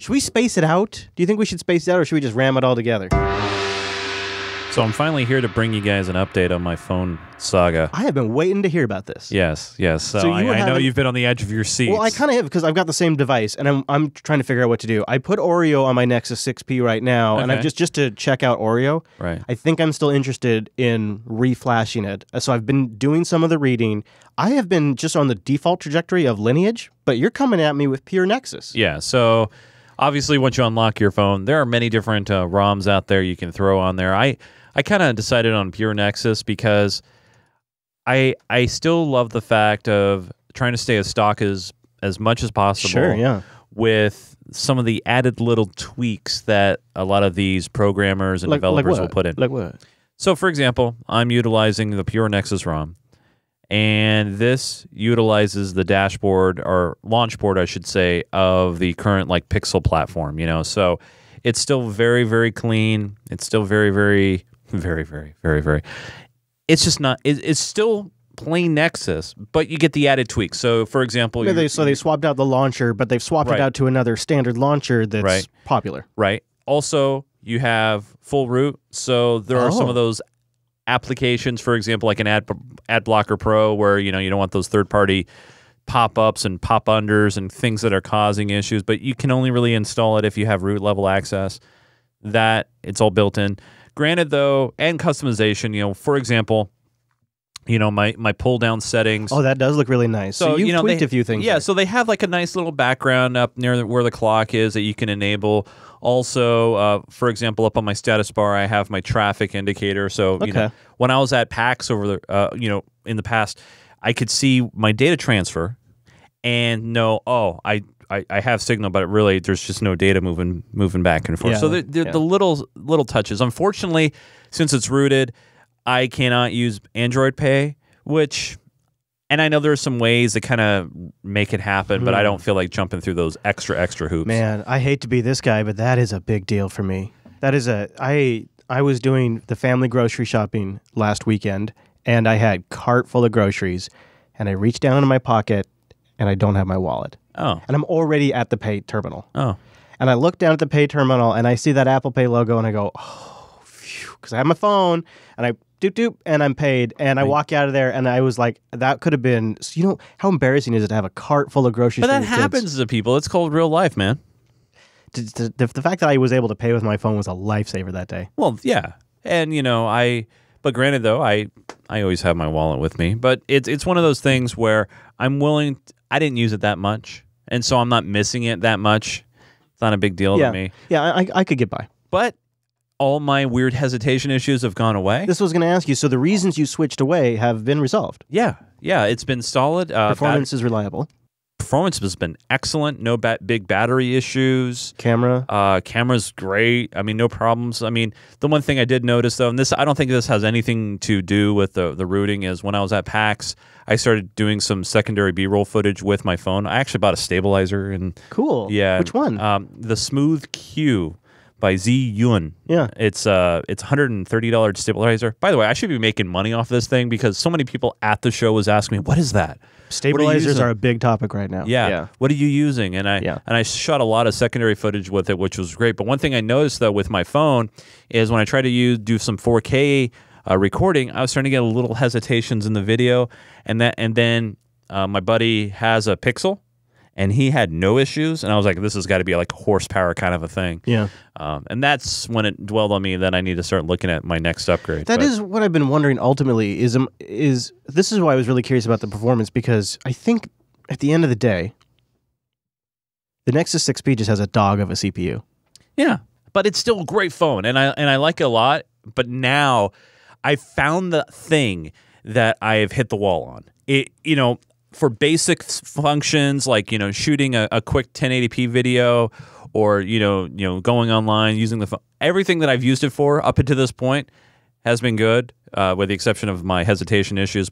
Should we space it out? Do you think we should space it out, or should we just ram it all together? So I'm finally here to bring you guys an update on my phone saga. I have been waiting to hear about this. Yes. So I know you've been on the edge of your seat. Well, I kind of have, because I've got the same device, and I'm trying to figure out what to do. I put Oreo on my Nexus 6P right now, and I've just to check out Oreo. Right. I think I'm still interested in reflashing it. So I've been doing some of the reading. I have been just on the default trajectory of Lineage, but you're coming at me with Pure Nexus. Yeah, so obviously once you unlock your phone, there are many different ROMs out there you can throw on there. I kind of decided on Pure Nexus because I still love the fact of trying to stay as stock as much as possible. Sure, yeah. With some of the added little tweaks that a lot of these programmers and developers will put in. Like what? So, for example, I'm utilizing the Pure Nexus ROM, and this utilizes the dashboard, or launch board, I should say, of the current like Pixel platform. So it's still very, very clean. It's still very, very, very, very, very, very. It's just not. It's still plain Nexus, but you get the added tweaks. So, for example, yeah, they swapped out the launcher, but they've swapped it out to another standard launcher that's popular. Right. Also, you have full root, so there are some of those applications, for example, like an Ad Blocker Pro, where you don't want those third-party pop-ups and pop-unders and things that are causing issues, but you can only really install it if you have root level access. That it's all built in. Granted, though, and customization. For example, my pull-down settings. Oh, that does look really nice. So you've tweaked a few things. Yeah, there. So they have like a nice little background up near where the clock is that you can enable. Also, for example, up on my status bar, I have my traffic indicator. So when I was at PAX over the, in the past, I could see my data transfer and know, I have signal, but really there's just no data moving back and forth. Yeah, so the little touches. Unfortunately, since it's rooted, I cannot use Android Pay, and I know there's some ways that kind of make it happen, but I don't feel like jumping through those extra hoops. Man, I hate to be this guy, but that is a big deal for me. That is I was doing the family grocery shopping last weekend, and I had a cart full of groceries, and I reached down into my pocket, and I don't have my wallet. Oh. And I'm already at the Pay terminal. Oh. And I look down at the Pay terminal, and I see that Apple Pay logo, and I go, oh, phew, because I have my phone, and I doop, and I'm paid, and I walk out of there, and I was like, that could have been, how embarrassing is it to have a cart full of groceries? But that happens to people. It's called real life, man. The fact that I was able to pay with my phone was a lifesaver that day. Well, yeah. And, but granted, though, I always have my wallet with me, but it's one of those things where I'm willing, I didn't use it that much, and so I'm not missing it that much. It's not a big deal to me. Yeah, I could get by. But all my weird hesitation issues have gone away. This was going to ask you, so the reasons you switched away have been resolved? Yeah, it's been solid. Performance is reliable. Performance has been excellent. No big battery issues. Camera's great. I mean, no problems. I mean, the one thing I did notice, though, and I don't think this has anything to do with the rooting, is when I was at PAX, I started doing some secondary B-roll footage with my phone. I actually bought a stabilizer. Cool. Yeah. Which one? The Smooth Q by Z Yun. Yeah. It's $130 stabilizer. By the way, I should be making money off this thing because so many people at the show was asking me, what is that? Stabilizers are a big topic right now. Yeah. What are you using? And I shot a lot of secondary footage with it, which was great. But one thing I noticed, though, with my phone is when I try to do some 4K recording, I was starting to get a little hesitations in the video. And then my buddy has a Pixel, and he had no issues, and I was like, this has got to be like a horsepower kind of a thing. Yeah. And that's when it dwelled on me that I need to start looking at my next upgrade. That is what I've been wondering ultimately, is this is why I was really curious about the performance, because I think at the end of the day, the Nexus 6P just has a dog of a CPU. Yeah. But it's still a great phone, and I like it a lot, but now I found the thing that I have hit the wall on. For basic functions like shooting a quick 1080p video, or going online using the phone, everything that I've used it for up until this point has been good, with the exception of my hesitation issues.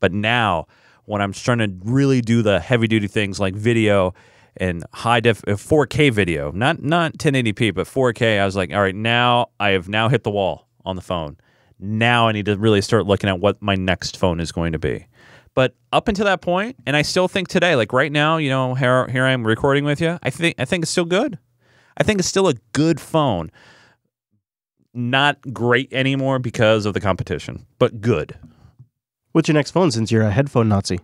But now, when I'm trying to really do the heavy duty things like video and high def 4K video, not 1080p but 4K, I was like, all right, now I have hit the wall on the phone. Now I need to really start looking at what my next phone is going to be. But up until that point, and I still think today, like right now, here I am recording with you, I think it's still good. I think it's still a good phone. Not great anymore because of the competition, but good. What's your next phone since you're a headphone Nazi?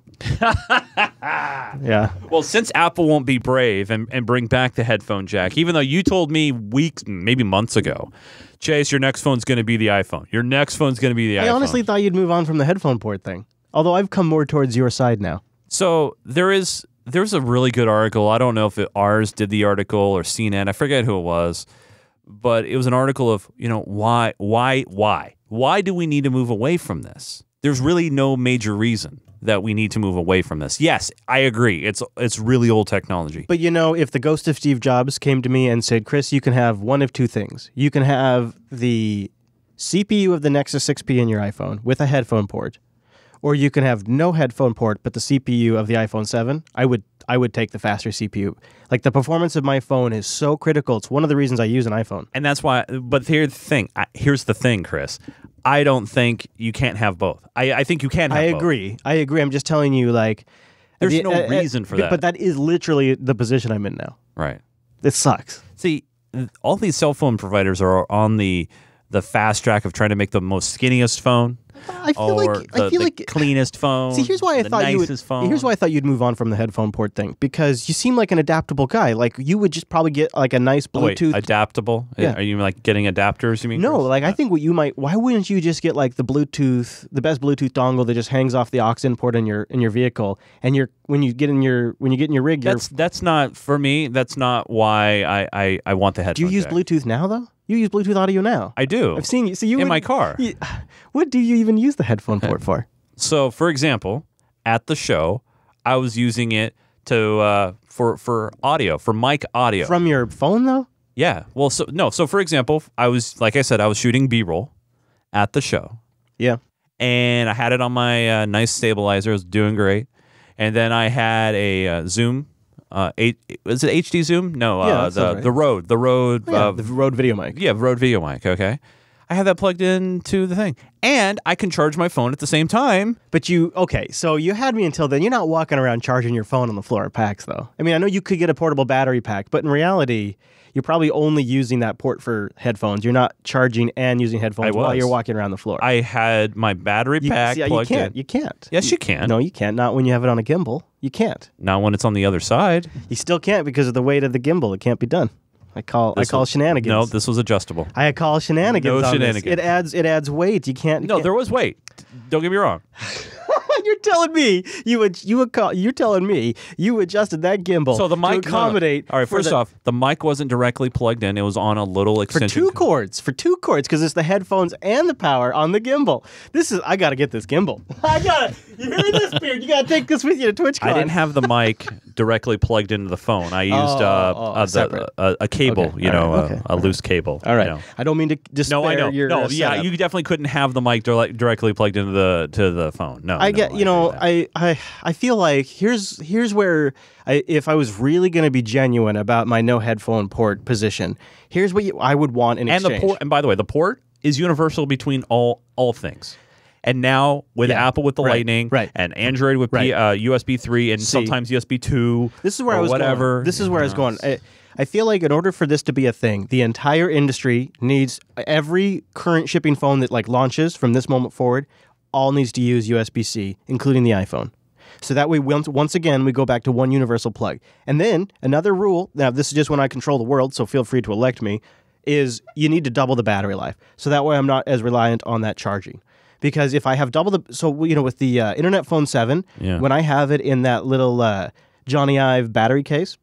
Yeah. Well, since Apple won't be brave and bring back the headphone jack, even though you told me weeks, maybe months ago, Chase, your next phone's going to be the iPhone. Your next phone's going to be the iPhone. I honestly thought you'd move on from the headphone port thing. Although I've come more towards your side now. So there's a really good article. I don't know if ours did the article or CNN. I forget who it was. But it was an article of, why do we need to move away from this? There's really no major reason that we need to move away from this. Yes, I agree. It's really old technology. But if the ghost of Steve Jobs came to me and said, Chris, you can have one of two things. You can have the CPU of the Nexus 6P in your iPhone with a headphone port, or you can have no headphone port but the CPU of the iPhone 7. I would take the faster CPU. Like, the performance of my phone is so critical. It's one of the reasons I use an iPhone. And that's why, but here's the thing, Chris. I don't think you can't have both. I think you can have both. I agree. I'm just telling you, like... There's no reason for that. But that is literally the position I'm in now. Right. It sucks. See, all these cell phone providers are on the fast track of trying to make the most skinniest phone. I feel like cleanest phone. See, here's why I thought Here's why I thought you'd move on from the headphone port thing, because you seem like an adaptable guy. Like, you would just probably get like a nice Bluetooth. Wait, adaptable? Yeah. Are you like getting adapters? You mean? No, Chris? like I think what you might. Why wouldn't you just get like the best Bluetooth dongle that just hangs off the aux in port in your vehicle, and when you get in your rig, that's not for me. That's not why I want the headphone. Do you use Bluetooth now though? You use Bluetooth audio now. I do. I've seen you. So you my car. What do you even use the headphone port for? So, for example, at the show, I was using it to for audio, for mic audio. From your phone though? Yeah. Well, So for example, I was shooting B-roll at the show. Yeah. And I had it on my nice stabilizer. It was doing great. And then I had a Zoom. Was it HD Zoom? No, yeah, the Rode. The Rode. The Rode video mic. Yeah, Rode video mic. Okay. I have that plugged into the thing. And I can charge my phone at the same time. But so you had me until then. You're not walking around charging your phone on the floor at PAX, though. I mean, I know you could get a portable battery pack, but in reality, you're probably only using that port for headphones. You're not charging and using headphones while you're walking around the floor. I had my battery pack plugged in. You can't. Yes, you can. No, you can't. Not when you have it on a gimbal. You can't. Not when it's on the other side. You still can't because of the weight of the gimbal. It can't be done. I call shenanigans. No, this was adjustable. I call shenanigans. No on shenanigans. This. It adds weight. You can't. No, there was weight. Don't get me wrong. You're telling me you adjusted that gimbal so the mic to accommodate. All right, first off, the mic wasn't directly plugged in. It was on a little extension for two cords because it's the headphones and the power on the gimbal. I got to get this gimbal. You hear this, Beard? You got to take this with you to TwitchCon. I didn't have the mic directly plugged into the phone. I used a cable, a loose cable. All right. I don't mean to despair. No, I know. Your you definitely couldn't have the mic directly plugged into the phone. No, I feel like here's where if I was really going to be genuine about my no headphone port position, here's what I would want in exchange. And by the way, the port is universal between all things. And now with Apple with the Lightning, and Android with USB 3 and sometimes USB 2. This is where I was going. This is where I was going. I feel like in order for this to be a thing, the entire industry needs every current shipping phone that launches from this moment forward. All needs to use USB-C, including the iPhone. So that way, once again, we go back to one universal plug. And then another rule, now this is just when I control the world, so feel free to elect me, is you need to double the battery life. So that way I'm not as reliant on that charging. Because if I have double with the Internet Phone 7, when I have it in that little Johnny Ive battery case,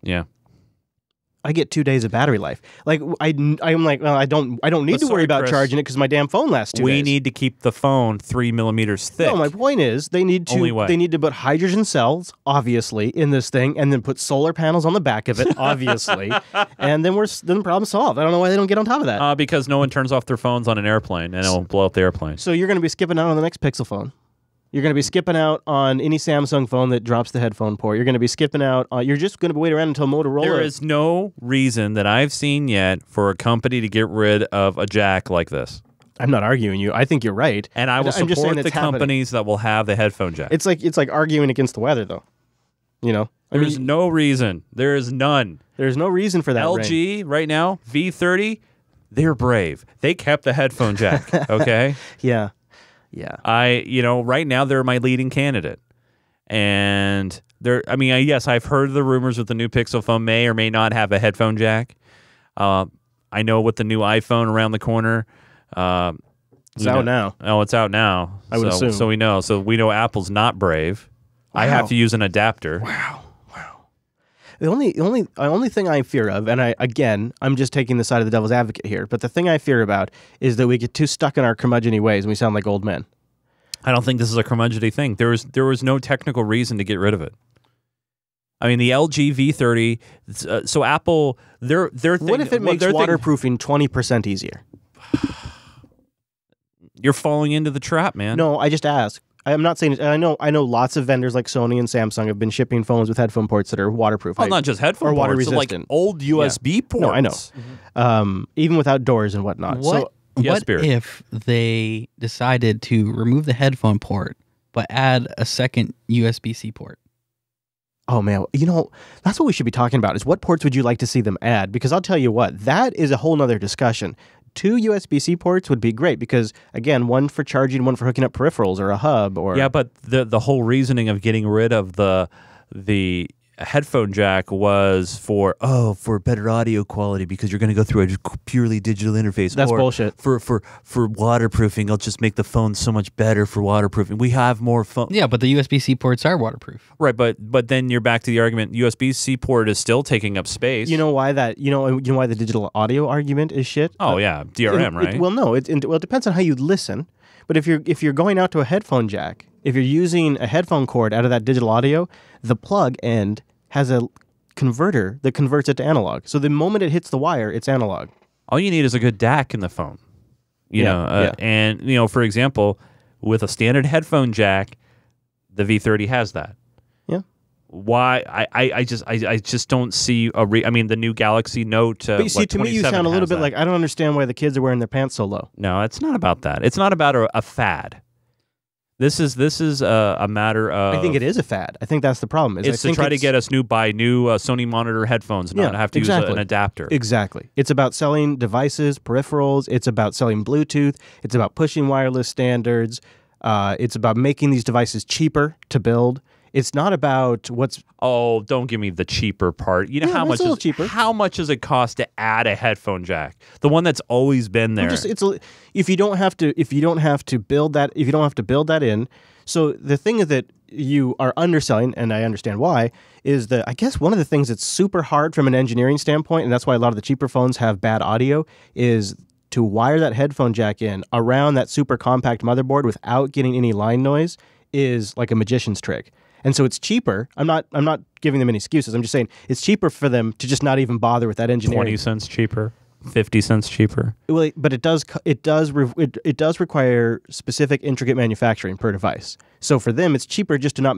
I get 2 days of battery life. I'm like, well, I don't need to worry about charging it because my damn phone lasts 2 days. We need to keep the phone 3 millimeters thick. No, my point is they need to put hydrogen cells, obviously, in this thing, and then put solar panels on the back of it, obviously, and then the problem solved. I don't know why they don't get on top of that. Because no one turns off their phones on an airplane, and it'll blow up the airplane. So you're going to be skipping out on the next Pixel phone. You're going to be skipping out on any Samsung phone that drops the headphone port. You're going to be skipping out. You're just going to wait around until Motorola. There is no reason that I've seen yet for a company to get rid of a jack like this. I'm not arguing you. I think you're right. And I will support the companies that will have the headphone jack. It's like arguing against the weather, though. You know, There's no reason. There is none. There's no reason for that. LG right now, V30, they're brave. They kept the headphone jack. Okay. Yeah. Right now they're my leading candidate, and yes, I've heard the rumors that the new Pixel phone may or may not have a headphone jack. I know with the new iPhone around the corner. It's out now. Oh, it's out now. I would assume. So we know. So we know Apple's not brave. Wow. I have to use an adapter. Wow. The only thing I fear of, and I'm just taking the side of the devil's advocate here, but the thing I fear about is that we get too stuck in our curmudgeon-y ways and we sound like old men. I don't think this is a curmudgeon-y thing. There was no technical reason to get rid of it. I mean, the LG V30. So Apple, their thing. What if it makes waterproofing 20% easier? You're falling into the trap, man. No, I just ask. I'm not saying. I know lots of vendors like Sony and Samsung have been shipping phones with headphone ports that are waterproof. Well, not just headphone or water ports, resistant. Like old USB ports. No, I know. Mm-hmm. Even without doors and whatnot. What if they decided to remove the headphone port but add a second USB-C port? Oh, man. That's what we should be talking about is what ports would you like to see them add? Because I'll tell you what, that is a whole nother discussion. 2 USB-C ports would be great because, again, one for charging, one for hooking up peripherals or a hub. Yeah, but the whole reasoning of getting rid of the headphone jack was for better audio quality because you're going to go through a purely digital interface. That's bullshit. For waterproofing, I'll just make the phone so much better for waterproofing. We have more phone. Yeah, but the USB-C ports are waterproof. Right, but then you're back to the argument. USB-C port is still taking up space. You know why that? You know why the digital audio argument is shit? Oh yeah, DRM, right? No. It depends on how you listen. But if you're going out to a headphone jack, if you're using a headphone cord out of that digital audio, the plug end has a converter that converts it to analog. So the moment it hits the wire, it's analog. All you need is a good DAC in the phone. And for example, with a standard headphone jack, the V30 has that. Yeah. Why? I just don't see the new Galaxy Note. But you see, to me, you sound a little bit like I don't understand why the kids are wearing their pants so low. No, it's not about that. It's not about a fad. This is a matter of. I think it is a fad. I think that's the problem. It's to try to get us buy new Sony monitor headphones, and not have to use an adapter. Exactly. It's about selling devices, peripherals. It's about selling Bluetooth. It's about pushing wireless standards. It's about making these devices cheaper to build. It's not about what's. Oh, don't give me the cheaper part. You know how much? Cheaper. How much does it cost to add a headphone jack? The one that's always been there. If you don't have to build that in. So the thing that you are underselling, and I understand why, is that I guess one of the things that's super hard from an engineering standpoint, and that's why a lot of the cheaper phones have bad audio, is to wire that headphone jack in around that super compact motherboard without getting any line noise is like a magician's trick. And so it's cheaper. I'm not giving them any excuses. I'm just saying it's cheaper for them to just not even bother with that engineering. 20 cents cheaper, 50 cents cheaper. Well, but it does require specific intricate manufacturing per device. So for them, it's cheaper just to not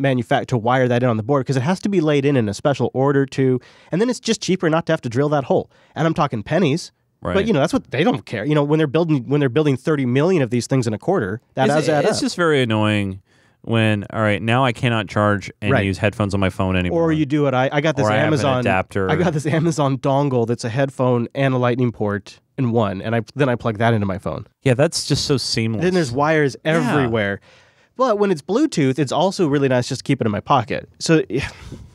to wire that in on the board because it has to be laid in a special order too. And then it's just cheaper not to have to drill that hole. And I'm talking pennies. Right. But that's what they don't care. When they're building 30 million of these things in a quarter, that adds up. It's just very annoying. Now I cannot charge and use headphones on my phone anymore. Or you do it. I got this Amazon adapter. I got this Amazon dongle that's a headphone and a lightning port in one, and then I plug that into my phone. Yeah, that's just so seamless. Then there's wires everywhere. But when it's Bluetooth, it's also really nice just to keep it in my pocket. So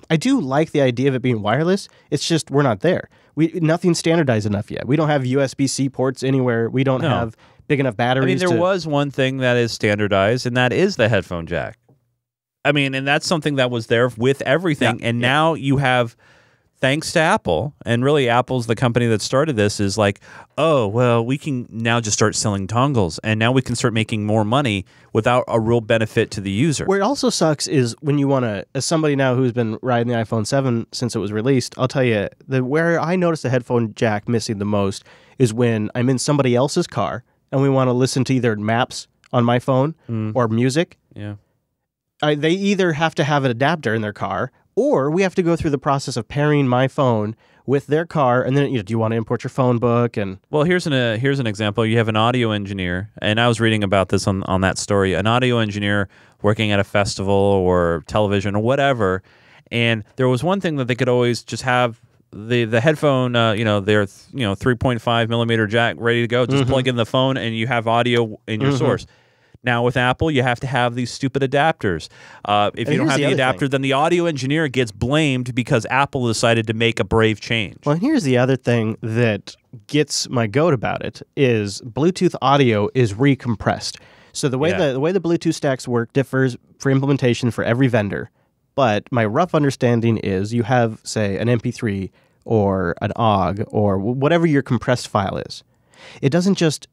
I do like the idea of it being wireless. It's just we're not there. Nothing's standardized enough yet. We don't have USB-C ports anywhere. We don't have big enough batteries. There was one thing that is standardized, and that is the headphone jack. And that's something that was there with everything. Yeah. And now you have, thanks to Apple, and really Apple's the company that started this, is like, oh, well, we can now just start selling dongles, and now we can start making more money without a real benefit to the user. Where it also sucks is when you want to, as somebody now who's been riding the iPhone 7 since it was released, I'll tell you, where I notice the headphone jack missing the most is when I'm in somebody else's car, and we want to listen to either maps on my phone or music. Yeah. They either have to have an adapter in their car, or we have to go through the process of pairing my phone with their car, and then do you want to import your phone book? And well, here's an example. You have an audio engineer, and I was reading about this on that story. An audio engineer working at a festival or television or whatever, And there was one thing that they could always just have the headphone, their 3.5 millimeter jack ready to go. Just plug in the phone and you have audio in your source. Now with Apple, you have to have these stupid adapters. If you don't have the adapter, then the audio engineer gets blamed because Apple decided to make a brave change. Well, here's the other thing that gets my goat about it is Bluetooth audio is recompressed. So the way the Bluetooth stacks work differs for implementation for every vendor. But my rough understanding is you have, say, an MP3 or an OGG or whatever your compressed file is. It doesn't just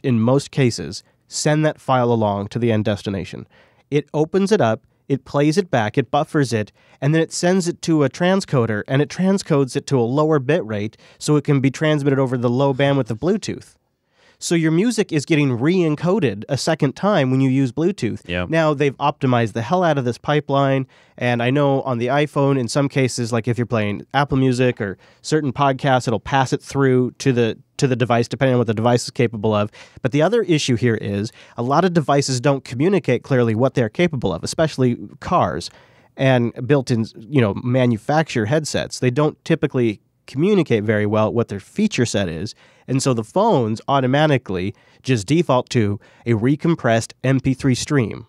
in most cases send that file along to the end destination. It opens it up, it plays it back, it buffers it, and then it sends it to a transcoder, and it transcodes it to a lower bit rate so it can be transmitted over the low bandwidth of Bluetooth. So your music is getting re-encoded a second time when you use Bluetooth. Yep. Now, they've optimized the hell out of this pipeline, and I know on the iPhone, in some cases, like if you're playing Apple Music or certain podcasts, it'll pass it through to the device, depending on what the device is capable of. But the other issue here is a lot of devices don't communicate clearly what they're capable of, especially cars and built-in, manufacturer headsets. They don't typically communicate very well what their feature set is, and so the phones automatically just default to a recompressed MP3 stream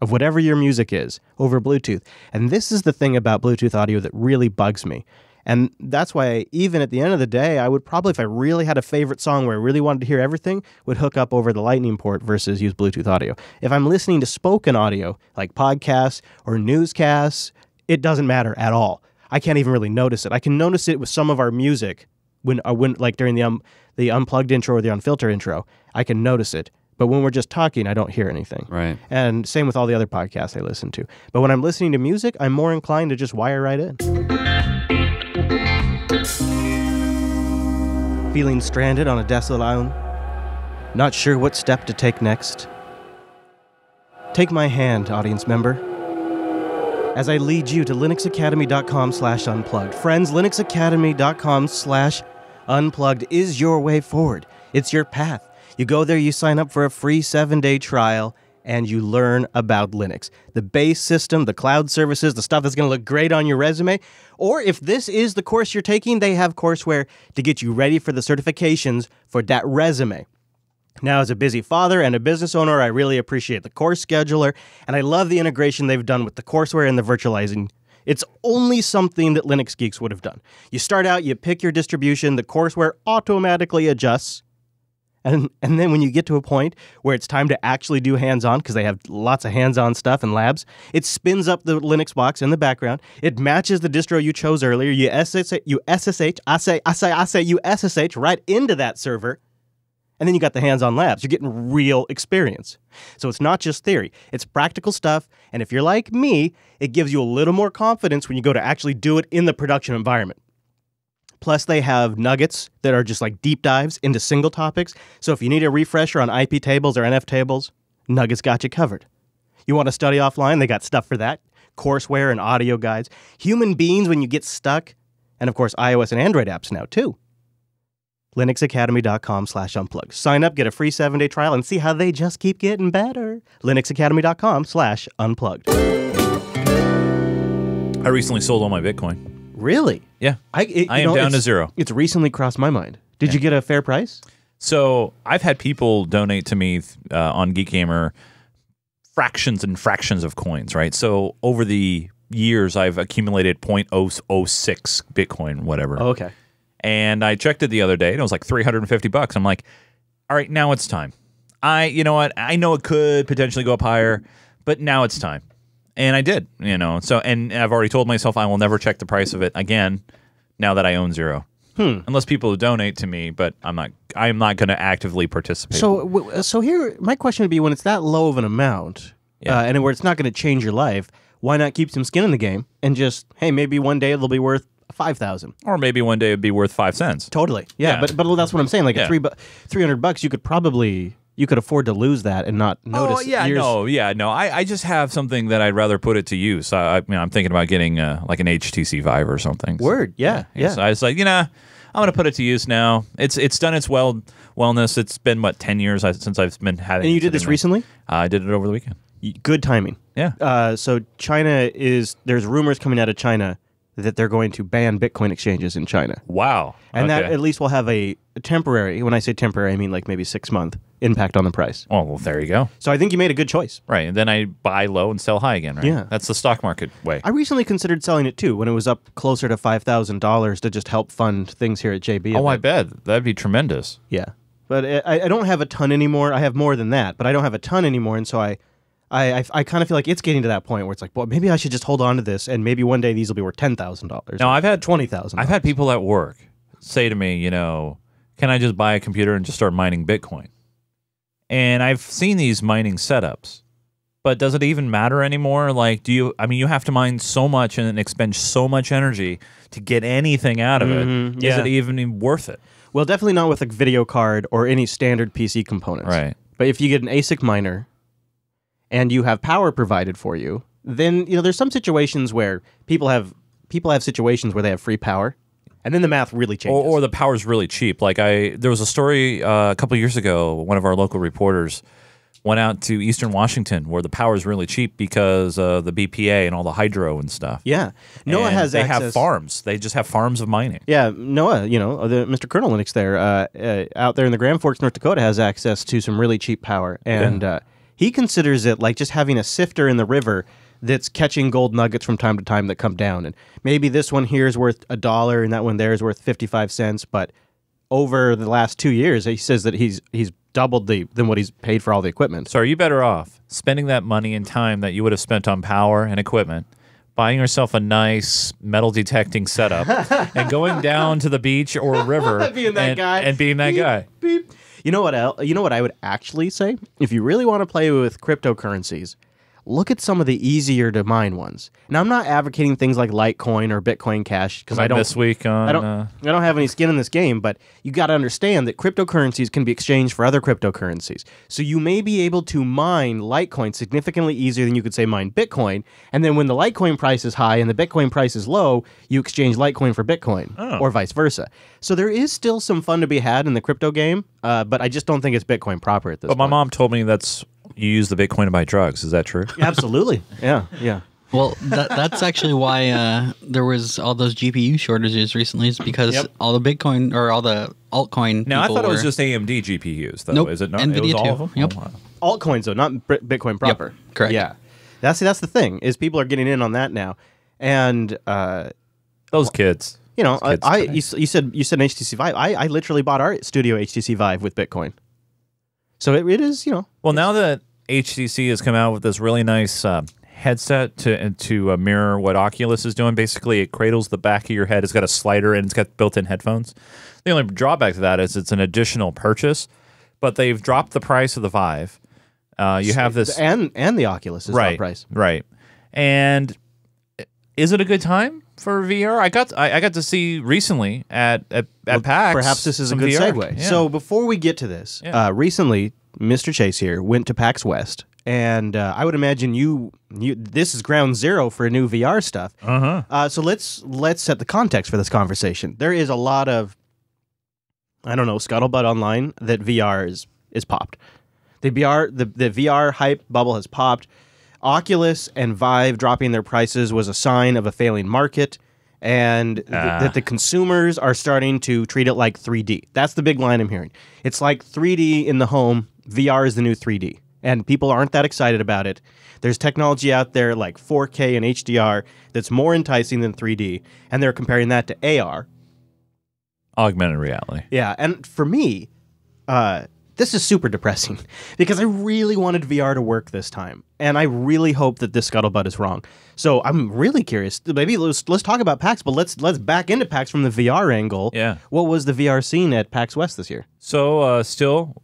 of whatever your music is over Bluetooth. And this is the thing about Bluetooth audio that really bugs me. And that's why even at the end of the day, I would probably, if I really had a favorite song where I really wanted to hear everything, would hook up over the Lightning port versus use Bluetooth audio. If I'm listening to spoken audio, like podcasts or newscasts, it doesn't matter at all. I can't even really notice it. I can notice it with some of our music when like during the unplugged intro or the unfiltered intro. I can notice it. But when we're just talking, I don't hear anything. Right. And same with all the other podcasts I listen to. But when I'm listening to music, I'm more inclined to just wire right in. Feeling stranded on a desolate island? Not sure what step to take next? Take my hand, audience member, as I lead you to linuxacademy.com/unplugged. Friends, linuxacademy.com/unplugged is your way forward. It's your path. You go there, you sign up for a free 7-day trial, and you learn about Linux. The base system, the cloud services, the stuff that's going to look great on your resume. Or if this is the course you're taking, they have courseware to get you ready for the certifications for that resume. Now, as a busy father and a business owner, I really appreciate the course scheduler, and I love the integration they've done with the courseware and the virtualizing. It's only something that Linux geeks would have done. You start out, you pick your distribution, the courseware automatically adjusts, and then when you get to a point where it's time to actually do hands-on, because they have lots of hands-on stuff and labs, it spins up the Linux box in the background, it matches the distro you chose earlier, you SSH right into that server, and then you got the hands-on labs. You're getting real experience. So it's not just theory. It's practical stuff. And if you're like me, it gives you a little more confidence when you go to actually do it in the production environment. Plus, they have nuggets that are just like deep dives into single topics. So if you need a refresher on IP tables or NF tables, Nuggets got you covered. You want to study offline? They got stuff for that. Courseware and audio guides. Human beings when you get stuck. And of course, iOS and Android apps now too. linuxacademy.com/unplugged. Sign up, get a free 7-day trial, and see how they just keep getting better. linuxacademy.com/unplugged. I recently sold all my Bitcoin. Really? Yeah. I am down to zero. It's recently crossed my mind. Did you get a fair price? So I've had people donate to me on Geek Gamer fractions and fractions of coins, right? So over the years, I've accumulated 0.006 Bitcoin, whatever. Oh, okay. And I checked it the other day, and it was like $350. I'm like, all right, now it's time. You know what? I know it could potentially go up higher, but now it's time. And I did, So, and I've already told myself I will never check the price of it again now that I own zero. Unless people donate to me, but I am not going to actively participate. So here, my question would be, when it's that low of an amount, and where it's not going to change your life, why not keep some skin in the game and just, hey, maybe one day it'll be worth $5,000, or maybe one day it'd be worth 5 cents. Totally, yeah. But that's what I'm saying. Like $300, you could afford to lose that and not notice. Oh yeah, no. I just have something that I'd rather put it to use. I'm thinking about getting like an HTC Vive or something. Word, yeah. So I was like, I'm gonna put it to use now. It's done its wellness. It's been 10 years since I've been having. And you did this recently? I did it over the weekend. Good timing. Yeah. So there's rumors coming out of China that they're going to ban Bitcoin exchanges in China. Wow. And okay. that at least will have a temporary, when I say temporary, I mean like maybe 6-month impact on the price. Oh, well, there you go. So I think you made a good choice. Right. And then I buy low and sell high again, right? Yeah. That's the stock market way. I recently considered selling it too when it was up closer to $5,000 to just help fund things here at JB. Oh, I bet. That'd be tremendous. Yeah. But I don't have a ton anymore. I have more than that, but I don't have a ton anymore. And so I kind of feel like it's getting to that point where it's like, well, maybe I should just hold on to this, and maybe one day these will be worth $10,000. Now, I've had $20,000. I've had people at work say to me, can I just buy a computer and just start mining Bitcoin? And I've seen these mining setups, but does it even matter anymore? Like, you have to mine so much and expend so much energy to get anything out of it. Yeah. Is it even worth it? Well, definitely not with a video card or any standard PC components. Right. But if you get an ASIC miner and you have power provided for you, then there's some situations where people have situations where they have free power, and then the math really changes. Or the power's really cheap. Like there was a story a couple years ago. One of our local reporters went out to Eastern Washington where the power is really cheap because of the BPA and all the hydro and stuff. Yeah, Noah and has they access. have farms. They just have farms of mining. Yeah, Noah, Mr. Colonel Linux there, out there in the Grand Forks, North Dakota, has access to some really cheap power, and he considers it like just having a sifter in the river that's catching gold nuggets from time to time that come down, and maybe this one here is worth $1 and that one there is worth 55 cents, but over the last 2 years, he says that he's doubled than what he's paid for all the equipment. So are you better off spending that money and time that you would have spent on power and equipment, buying yourself a nice metal detecting setup, and going down to the beach or river being that guy. and being that guy? Beep. You know what I would actually say? If you really want to play with cryptocurrencies, look at some of the easier to mine ones. Now, I'm not advocating things like Litecoin or Bitcoin Cash because I don't. This week on I don't have any skin in this game, but you got to understand that cryptocurrencies can be exchanged for other cryptocurrencies. So you may be able to mine Litecoin significantly easier than you could say mine Bitcoin, and then when the Litecoin price is high and the Bitcoin price is low, you exchange Litecoin for Bitcoin, or vice versa. So there is still some fun to be had in the crypto game, but I just don't think it's Bitcoin proper at this point. But my mom told me you use the Bitcoin to buy drugs. Is that true? Absolutely. Yeah. Well, that's actually why there was all those GPU shortages recently, is because all the Bitcoin or all the altcoin. Now, I people thought it was were- just AMD GPUs, though. Nope. Is it not? NVIDIA it was all too. of them? Yep. Oh, wow. Altcoins, though, not Bitcoin proper. correct. Yeah. That's the thing, is people are getting in on that now. And, Those kids. you know, Those kids you said an HTC Vive. I literally bought our studio HTC Vive with Bitcoin. So it is, Well, now that HTC has come out with this really nice headset to mirror what Oculus is doing, basically it cradles the back of your head. It's got a slider and it's got built-in headphones. The only drawback to that is it's an additional purchase, but they've dropped the price of the Vive. You have this and the Oculus is right the price. right. And is it a good time for VR? I got to see recently at PAX. Perhaps this is a some good VR. segue. Yeah. So before we get to this, recently Mr. Chase here went to PAX West, and I would imagine you this is ground zero for new VR stuff. So let's set the context for this conversation. There is a lot of, I don't know, scuttlebutt online that VR is popped. The VR hype bubble has popped. Oculus and Vive dropping their prices was a sign of a failing market, and that the consumers are starting to treat it like 3D. That's the big line I'm hearing. It's like 3D in the home. VR is the new 3D, and people aren't that excited about it. There's technology out there like 4K and HDR that's more enticing than 3D, and they're comparing that to AR. Augmented reality. Yeah, and for me, this is super depressing because I really wanted VR to work this time, and I really hope that this scuttlebutt is wrong. So I'm really curious. Maybe let's talk about PAX, but let's back into PAX from the VR angle. Yeah. What was the VR scene at PAX West this year? So still,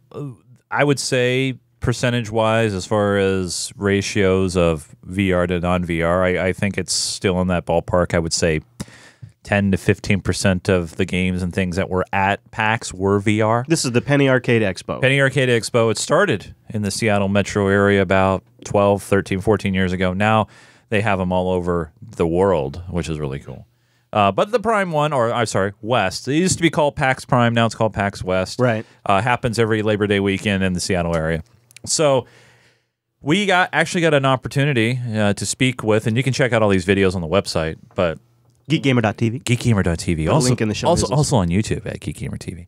I would say percentage-wise, as far as ratios of VR to non-VR, I think it's still in that ballpark. I would say 10 to 15% of the games and things that were at PAX were VR. This is the Penny Arcade Expo. Penny Arcade Expo, it started in the Seattle metro area about 12, 13, 14 years ago. Now they have them all over the world, which is really cool. But the Prime one, or I'm sorry, West, it used to be called PAX Prime, now it's called PAX West. Right. Happens every Labor Day weekend in the Seattle area. So We actually got an opportunity to speak with, and you can check out all these videos on the website, but Geekgamer.tv. Geekgamer.tv. Also, link in the show also on YouTube at GeekGamerTV.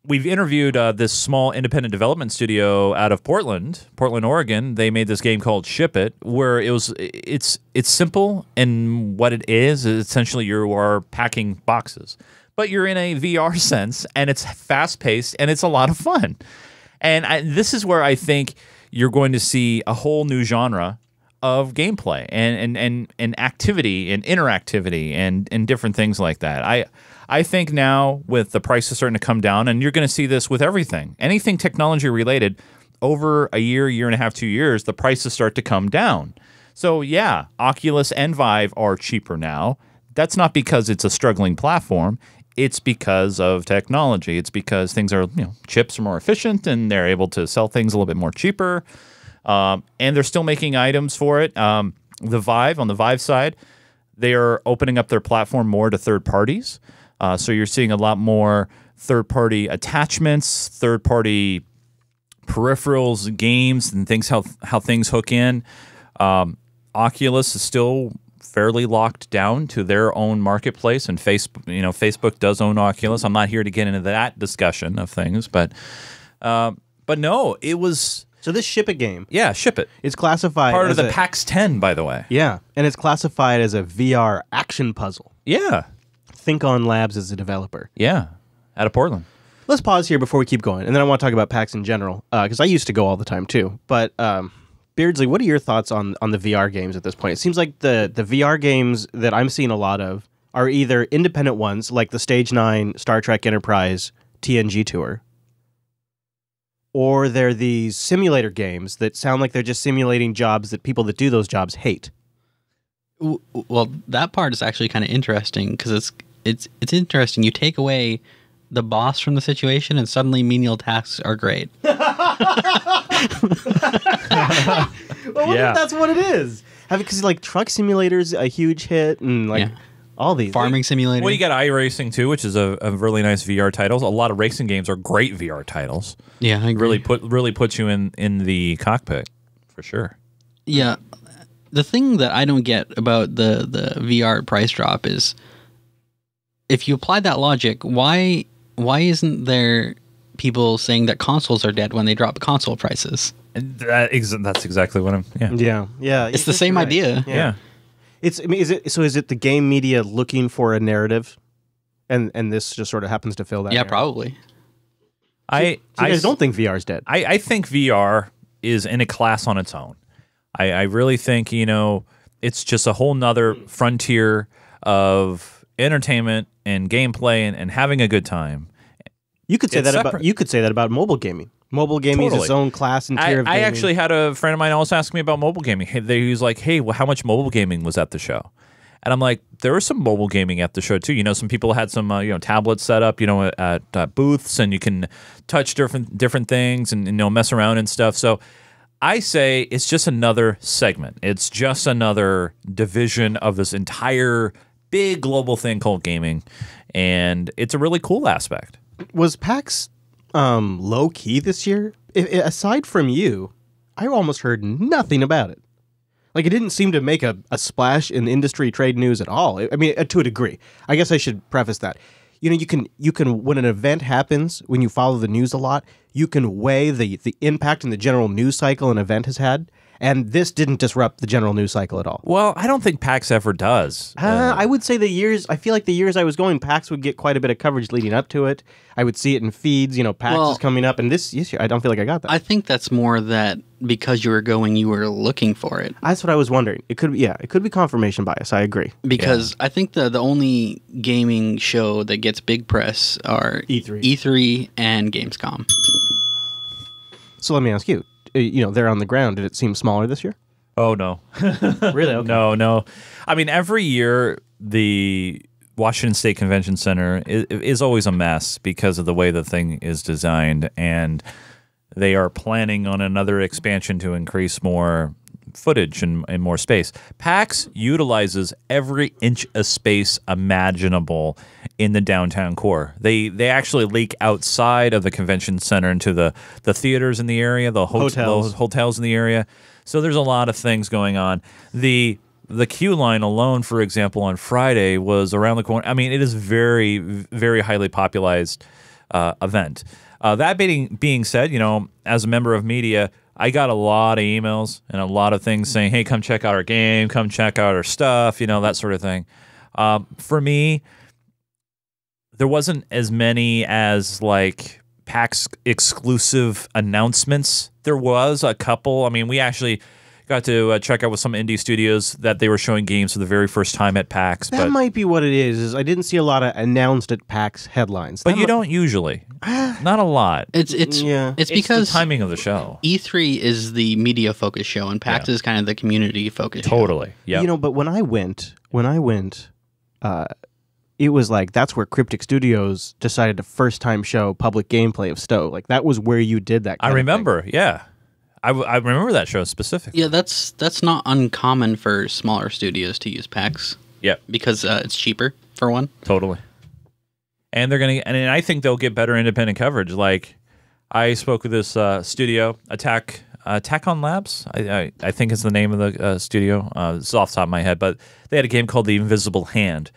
We've interviewed this small independent development studio out of Portland, Oregon. They made this game called Ship It, where it's simple, and what it is essentially you are packing boxes, but you're in a VR sense, and it's fast paced, and it's a lot of fun. And this is where I think you're going to see a whole new genre of gameplay and activity and interactivity and different things like that. I think now with the prices starting to come down, and you're going to see this with everything, anything technology related, over a year and a half, 2 years, the prices start to come down. So yeah, Oculus and Vive are cheaper now. That's not because it's a struggling platform. It's because of technology. It's because things are, chips are more efficient and they're able to sell things a little bit more cheaper. And they're still making items for it. On the Vive side, they are opening up their platform more to third parties. So you're seeing a lot more third-party attachments, third-party peripherals, games, and things how things hook in. Oculus is still fairly locked down to their own marketplace, and Facebook does own Oculus. I'm not here to get into that discussion of things, but no, it was. So this Ship It game, yeah, Ship It. It's classified part as of the PAX 10, by the way. Yeah, and it's classified as a VR action puzzle. Yeah. Think On Labs is a developer. Yeah, out of Portland. Let's pause here before we keep going, and then I want to talk about PAX in general, because I used to go all the time too. But Beardsley, what are your thoughts on the VR games at this point? It seems like the VR games that I'm seeing a lot of are either independent ones, like the Stage 9 Star Trek Enterprise TNG Tour, or they're these simulator games that sound like they're just simulating jobs that people that do those jobs hate. Well, that part is actually kind of interesting, because it's interesting. You take away the boss from the situation, and suddenly menial tasks are great. Well, what if that's what it is? Because like Truck Simulator's a huge hit, and all these Farming Simulator. Well, you got iRacing too, which is a really nice VR title. A lot of racing games are great VR titles. Yeah, I agree. Really puts you in the cockpit for sure. Yeah. The thing that I don't get about the VR price drop is, if you apply that logic, why isn't there people saying that consoles are dead when they drop console prices? That's exactly what I'm. Yeah. It's the same idea. Yeah. Is it the game media looking for a narrative, and this just sort of happens to fill that? Yeah, narrative? probably. You guys don't think VR is dead? I think VR is in a class on its own. I really think, it's just a whole nother frontier of entertainment and gameplay and having a good time. You could say that about mobile gaming. Mobile gaming is its own class and tier of gaming. I actually had a friend of mine always ask me about mobile gaming. He was like, "Hey, well, how much mobile gaming was at the show?" And I'm like, "There was some mobile gaming at the show too. Some people had some tablets set up, at booths, and you can touch different things and mess around and stuff." So I say it's just another segment. It's just another division of this entire big global thing called gaming, and it's a really cool aspect. Was PAX low key this year? Aside from you, I almost heard nothing about it. Like, it didn't seem to make a splash in industry trade news at all. I mean, to a degree. I guess I should preface that. You can when an event happens, when you follow the news a lot, you can weigh the impact in the general news cycle an event has had. And this didn't disrupt the general news cycle at all. Well, I don't think PAX ever does. I would say I feel like the years I was going, PAX would get quite a bit of coverage leading up to it. I would see it in feeds, PAX is coming up. And this year, I don't feel like I got that. I think that's more that because you were going, you were looking for it. That's what I was wondering. It could be confirmation bias. I agree. Because I think the only gaming show that gets big press are E3 and Gamescom. So let me ask you. They're on the ground. Did it seem smaller this year? Oh, no. Really? Okay. No. I mean, every year, the Washington State Convention Center is always a mess because of the way the thing is designed, and they are planning on another expansion to increase more footage and more space. PAX utilizes every inch of space imaginable in the downtown core. They actually leak outside of the convention center into the theaters in the area, the hotels in the area. So there's a lot of things going on. The queue line alone, for example, on Friday was around the corner. I mean, it is very, very highly popularized event. That being said, you know, as a member of media, I got a lot of emails and a lot of things saying, hey, come check out our game, come check out our stuff, you know, that sort of thing. For me, there wasn't as many as like PAX exclusive announcements. There was a couple. I mean, we actually got to check out with some indie studios that they were showing games for the very first time at PAX. That might be what it is I didn't see a lot of announced at PAX headlines. But you don't usually. Not a lot. It's because the timing of the show. E3 is the media focused show, and PAX is kind of the community focused show. Totally. Yeah. You know, but when I went, it was like that's where Cryptic Studios decided to first time show public gameplay of Stowe. Like that was where you did that. I remember. Yeah. I remember that show specifically. Yeah, that's not uncommon for smaller studios to use PAX. Yeah, because it's cheaper for one. Totally. And they're gonna, and I think they'll get better independent coverage. Like I spoke with this studio, Attack on Labs. I think is the name of the studio. It's off the top of my head, but they had a game called The Invisible Hand.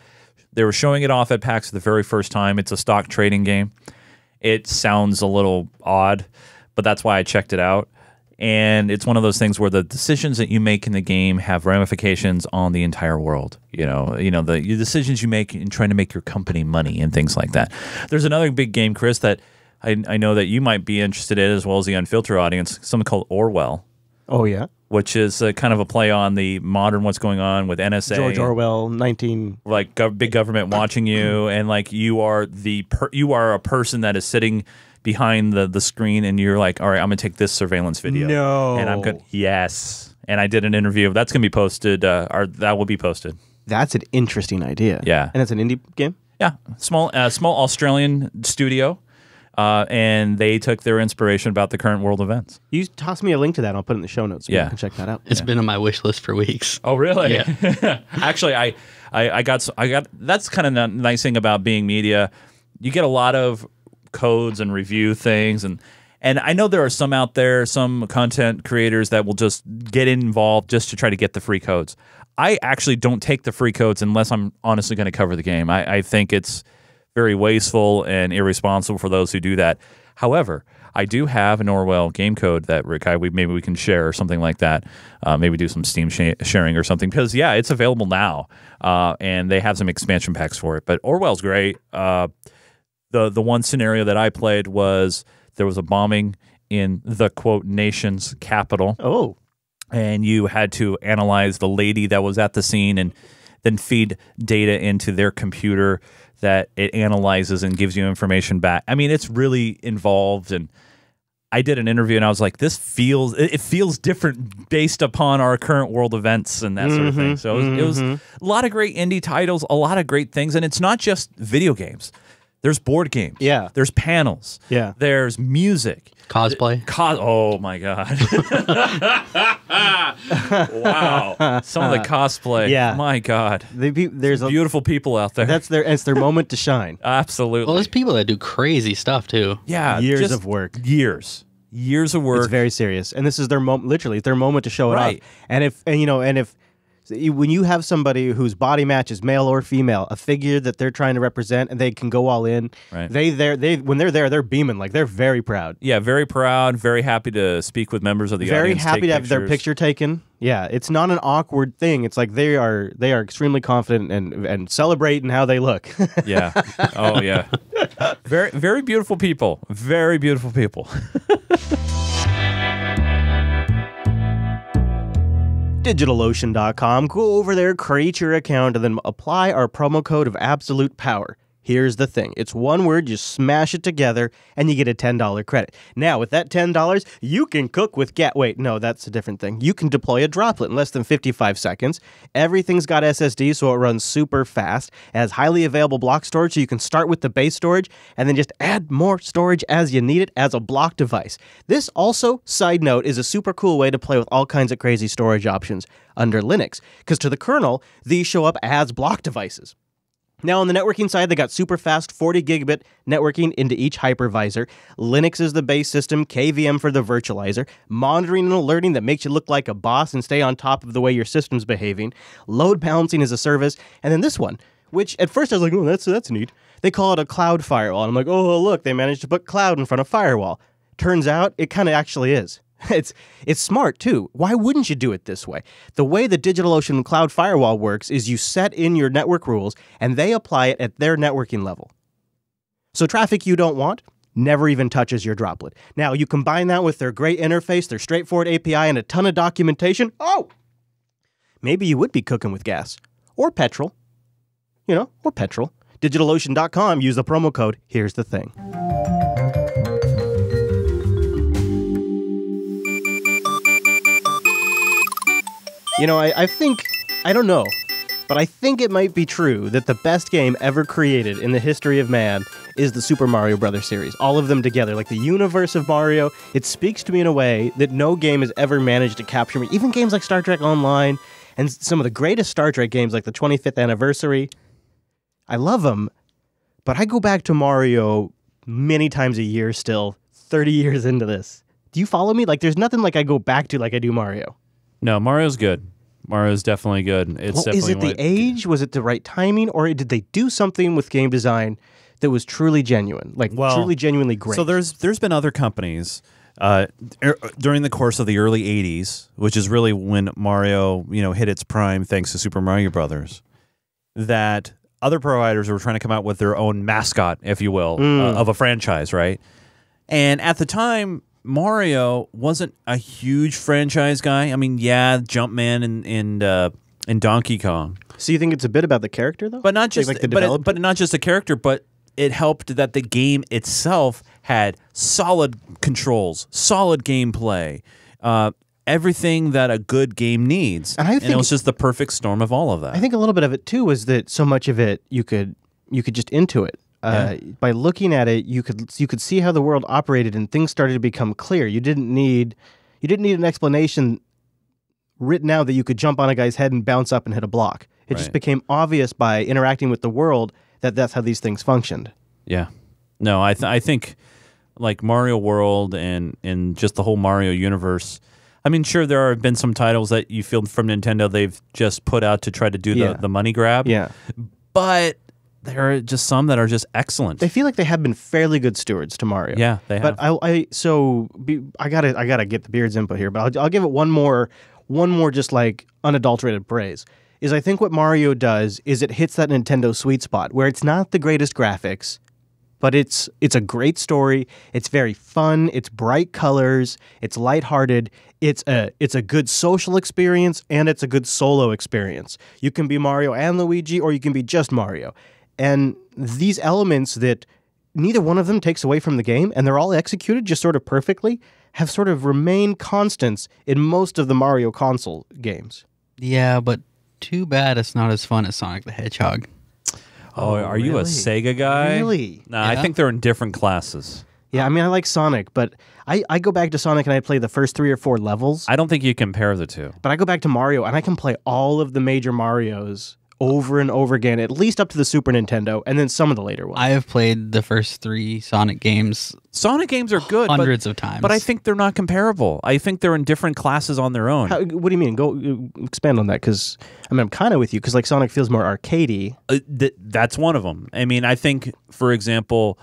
They were showing it off at PAX the very first time. It's a stock trading game. It sounds a little odd, but that's why I checked it out. And it's one of those things where the decisions that you make in the game have ramifications on the entire world. You know the decisions you make in trying to make your company money and things like that. There's another big game, Chris, that I know that you might be interested in as well as the Unfiltered audience. Something called Orwell. Oh yeah, which is kind of a play on the modern what's going on with NSA. George Orwell, 19. Like big government watching you, and like you are a person that is sitting behind the screen, and you're like, all right, I'm gonna take this surveillance video. No. And I'm good. Yes. And I did an interview. That's gonna be posted. Or that will be posted. That's an interesting idea. Yeah. And it's an indie game. Yeah. Small Australian studio. And they took their inspiration about the current world events. You toss me a link to that, and I'll put it in the show notes. So you can check that out. It's been on my wish list for weeks. Oh, really? Yeah. Actually, I got. That's kind of the nice thing about being media. You get a lot of codes and review things, and I know there are some out there, some content creators that will just get involved just to try to get the free codes. I actually don't take the free codes unless I'm honestly going to cover the game. I think it's very wasteful and irresponsible for those who do that. However, I do have an Orwell game code that, Rick, maybe we can share or something like that. Maybe do some Steam sharing or something, because, yeah, it's available now, and they have some expansion packs for it. But Orwell's great. The one scenario that I played was there was a bombing in the, quote, nation's capital. Oh. And you had to analyze the lady that was at the scene and then feed data into their computer that it analyzes and gives you information back. I mean, it's really involved, and I did an interview and I was like, it feels different based upon our current world events and that sort of thing. So it was a lot of great indie titles, a lot of great things, and it's not just video games. There's board games. Yeah. There's panels. Yeah. There's music. Cosplay. Oh, my God. Wow. Some of the cosplay. Yeah. My God. There's beautiful people out there. It's their moment to shine. Absolutely. Well, there's people that do crazy stuff, too. Yeah. Years of work. Years of work. It's very serious. And this is their moment, literally, it's their moment to show it off. And if when you have somebody whose body matches male or female, a figure that they're trying to represent, and they can go all in, right. When they're there, they're beaming, like they're very proud. Yeah, very proud, very happy to speak with members of the audience. Very happy to have their picture taken. Yeah, it's not an awkward thing. It's like they are extremely confident and celebrate in how they look. Yeah. Oh yeah. Very, very beautiful people. Very beautiful people. DigitalOcean.com. Go over there, create your account, and then apply our promo code of Absolute Power. Here's the thing. It's one word, you smash it together, and you get a $10 credit. Now, with that $10, you can cook with gas. Wait, no, that's a different thing. You can deploy a droplet in less than 55 seconds. Everything's got SSD, so it runs super fast. It has highly available block storage, so you can start with the base storage and then just add more storage as you need it as a block device. This also, side note, is a super cool way to play with all kinds of crazy storage options under Linux, because to the kernel, these show up as block devices. Now, on the networking side, they got super fast 40 gigabit networking into each hypervisor. Linux is the base system, KVM for the virtualizer, monitoring and alerting that makes you look like a boss and stay on top of the way your system's behaving, load balancing as a service, and then this one, which at first I was like, oh, that's neat. They call it a cloud firewall. And I'm like, oh, look, they managed to put cloud in front of firewall. Turns out it kind of actually is. It's smart, too. Why wouldn't you do it this way? The way the DigitalOcean Cloud Firewall works is you set in your network rules, and they apply it at their networking level. So traffic you don't want never even touches your droplet. Now, you combine that with their great interface, their straightforward API, and a ton of documentation. Oh! Maybe you would be cooking with gas. Or petrol. Or petrol. DigitalOcean.com, use the promo code, here's the thing. I think, I don't know, but I think it might be true that the best game ever created in the history of man is the Super Mario Brothers series. All of them together, like the universe of Mario. It speaks to me in a way that no game has ever managed to capture me. Even games like Star Trek Online and some of the greatest Star Trek games like the 25th Anniversary. I love them, but I go back to Mario many times a year still, 30 years into this. Do you follow me? Like, there's nothing like I go back to like I do Mario. No, Mario's good. Mario's definitely good. It's definitely is it the age? Was it the right timing? Or did they do something with game design that was truly genuine? Truly genuinely great? So there's been other companies during the course of the early 80s, which is really when Mario, hit its prime thanks to Super Mario Brothers, that other providers were trying to come out with their own mascot, if you will, of a franchise, right? And at the time, Mario wasn't a huge franchise guy. I mean, yeah, Jumpman and Donkey Kong. So you think it's a bit about the character, though? But not just but not just the character, but it helped that the game itself had solid controls, solid gameplay, everything that a good game needs. And it was just the perfect storm of all of that. I think a little bit of it, too, was that so much of it you could just intuit. By looking at it, you could see how the world operated, and things started to become clear. You didn't need an explanation written out that you could jump on a guy's head and bounce up and hit a block. It just became obvious by interacting with the world that that's how these things functioned. Yeah, no, I think like Mario World and just the whole Mario universe. I mean, sure, there have been some titles that you feel from Nintendo they've just put out to try to do the money grab. Yeah, but there are just some that are just excellent. They feel like they have been fairly good stewards to Mario. Yeah, they have. But I gotta get the Beard's input here. But I'll give it one more just like unadulterated praise. Is I think what Mario does is it hits that Nintendo sweet spot where it's not the greatest graphics, but it's a great story. It's very fun. It's bright colors. It's lighthearted. It's a good social experience, and it's a good solo experience. You can be Mario and Luigi, or you can be just Mario. And these elements that neither one of them takes away from the game, and they're all executed just sort of perfectly, have sort of remained constants in most of the Mario console games. Yeah, but too bad it's not as fun as Sonic the Hedgehog. Oh, are you a Sega guy? Really? Nah, I think they're in different classes. Yeah, I mean, I like Sonic, but I go back to Sonic and I play the first 3 or 4 levels. I don't think you compare the two. But I go back to Mario and I can play all of the major Marios over and over again, at least up to the Super Nintendo, and then some of the later ones. I have played the first 3 Sonic games. Sonic games are good, hundreds of times. But I think they're not comparable. I think they're in different classes on their own. What do you mean? Go expand on that, because I'm kind of with you, because like Sonic feels more arcadey. That's one of them. I mean, I think, for example,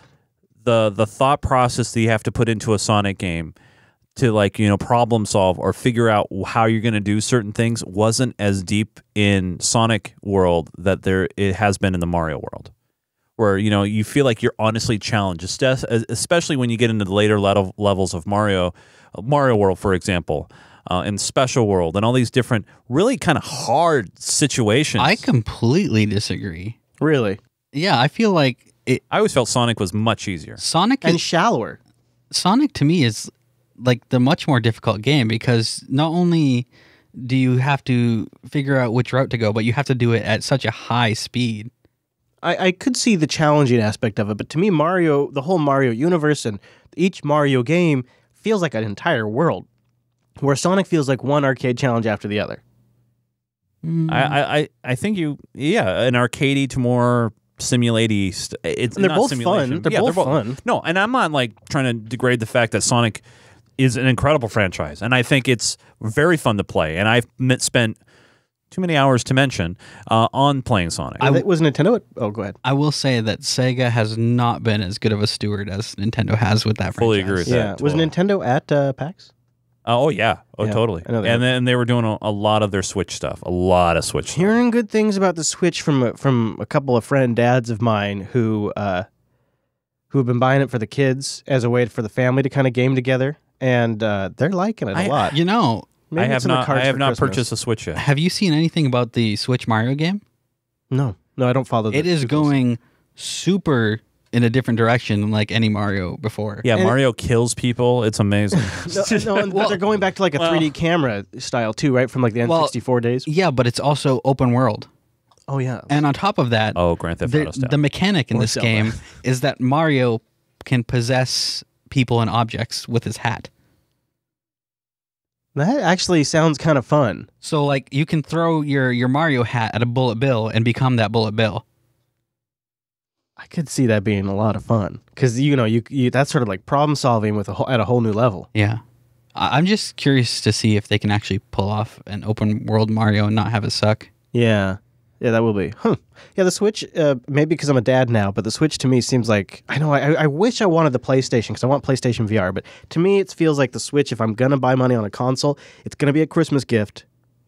the thought process that you have to put into a Sonic game to problem solve or figure out how you're going to do certain things wasn't as deep in Sonic world that it has been in the Mario world, where you feel like you're honestly challenged, especially when you get into the later levels of Mario World, for example, and Special World, and all these different really kind of hard situations. I completely disagree. Really? Yeah, I feel like I always felt Sonic was much easier. Sonic and shallower. Sonic to me is like the much more difficult game because not only do you have to figure out which route to go, but you have to do it at such a high speed. I could see the challenging aspect of it, but to me, Mario, the whole Mario universe and each Mario game feels like an entire world, where Sonic feels like one arcade challenge after the other. I think an arcadey to more simulate-y. And they're both fun. They're both fun. No, and I'm not like trying to degrade the fact that Sonic is an incredible franchise, and I think it's very fun to play. And I've spent too many hours to mention on playing Sonic. Was Nintendo? Oh, go ahead. I will say that Sega has not been as good of a steward as Nintendo has with that franchise. Fully agree with that. Was Nintendo at PAX? Oh, yeah. Oh, Yeah, totally. I know that. And then they were doing a lot of their Switch stuff. A lot of Switch stuff. Hearing good things about the Switch from a couple of friend dads of mine who have been buying it for the kids as a way for the family to kind of game together, and they're liking it a lot. You know, Maybe I it's have in the not. cards I have for not Christmas. purchased a Switch yet. have you seen anything about the Switch Mario game? No, I don't follow. It is going super in a different direction like any Mario before. Yeah, And Mario kills people. It's amazing. but they're going back to like a 3D camera style too, right? From like the N64 days. Yeah, but it's also open world. Oh yeah. And on top of that, Oh, Grand Theft Auto style. the mechanic in Or this Zelda. game is that Mario can possess people and objects with his hat. That actually sounds kind of fun. So like you can throw your Mario hat at a Bullet Bill and become that Bullet Bill. I could see that being a lot of fun because you that's sort of like problem solving with at a whole new level. Yeah. I'm just curious to see if they can actually pull off an open world Mario and not have it suck. Yeah, that will be. Yeah, the Switch. Maybe because I'm a dad now, but the Switch to me seems like I wish I wanted the PlayStation because I want PlayStation VR. But to me, it feels like the Switch. If I'm gonna buy money on a console, it's gonna be a Christmas gift,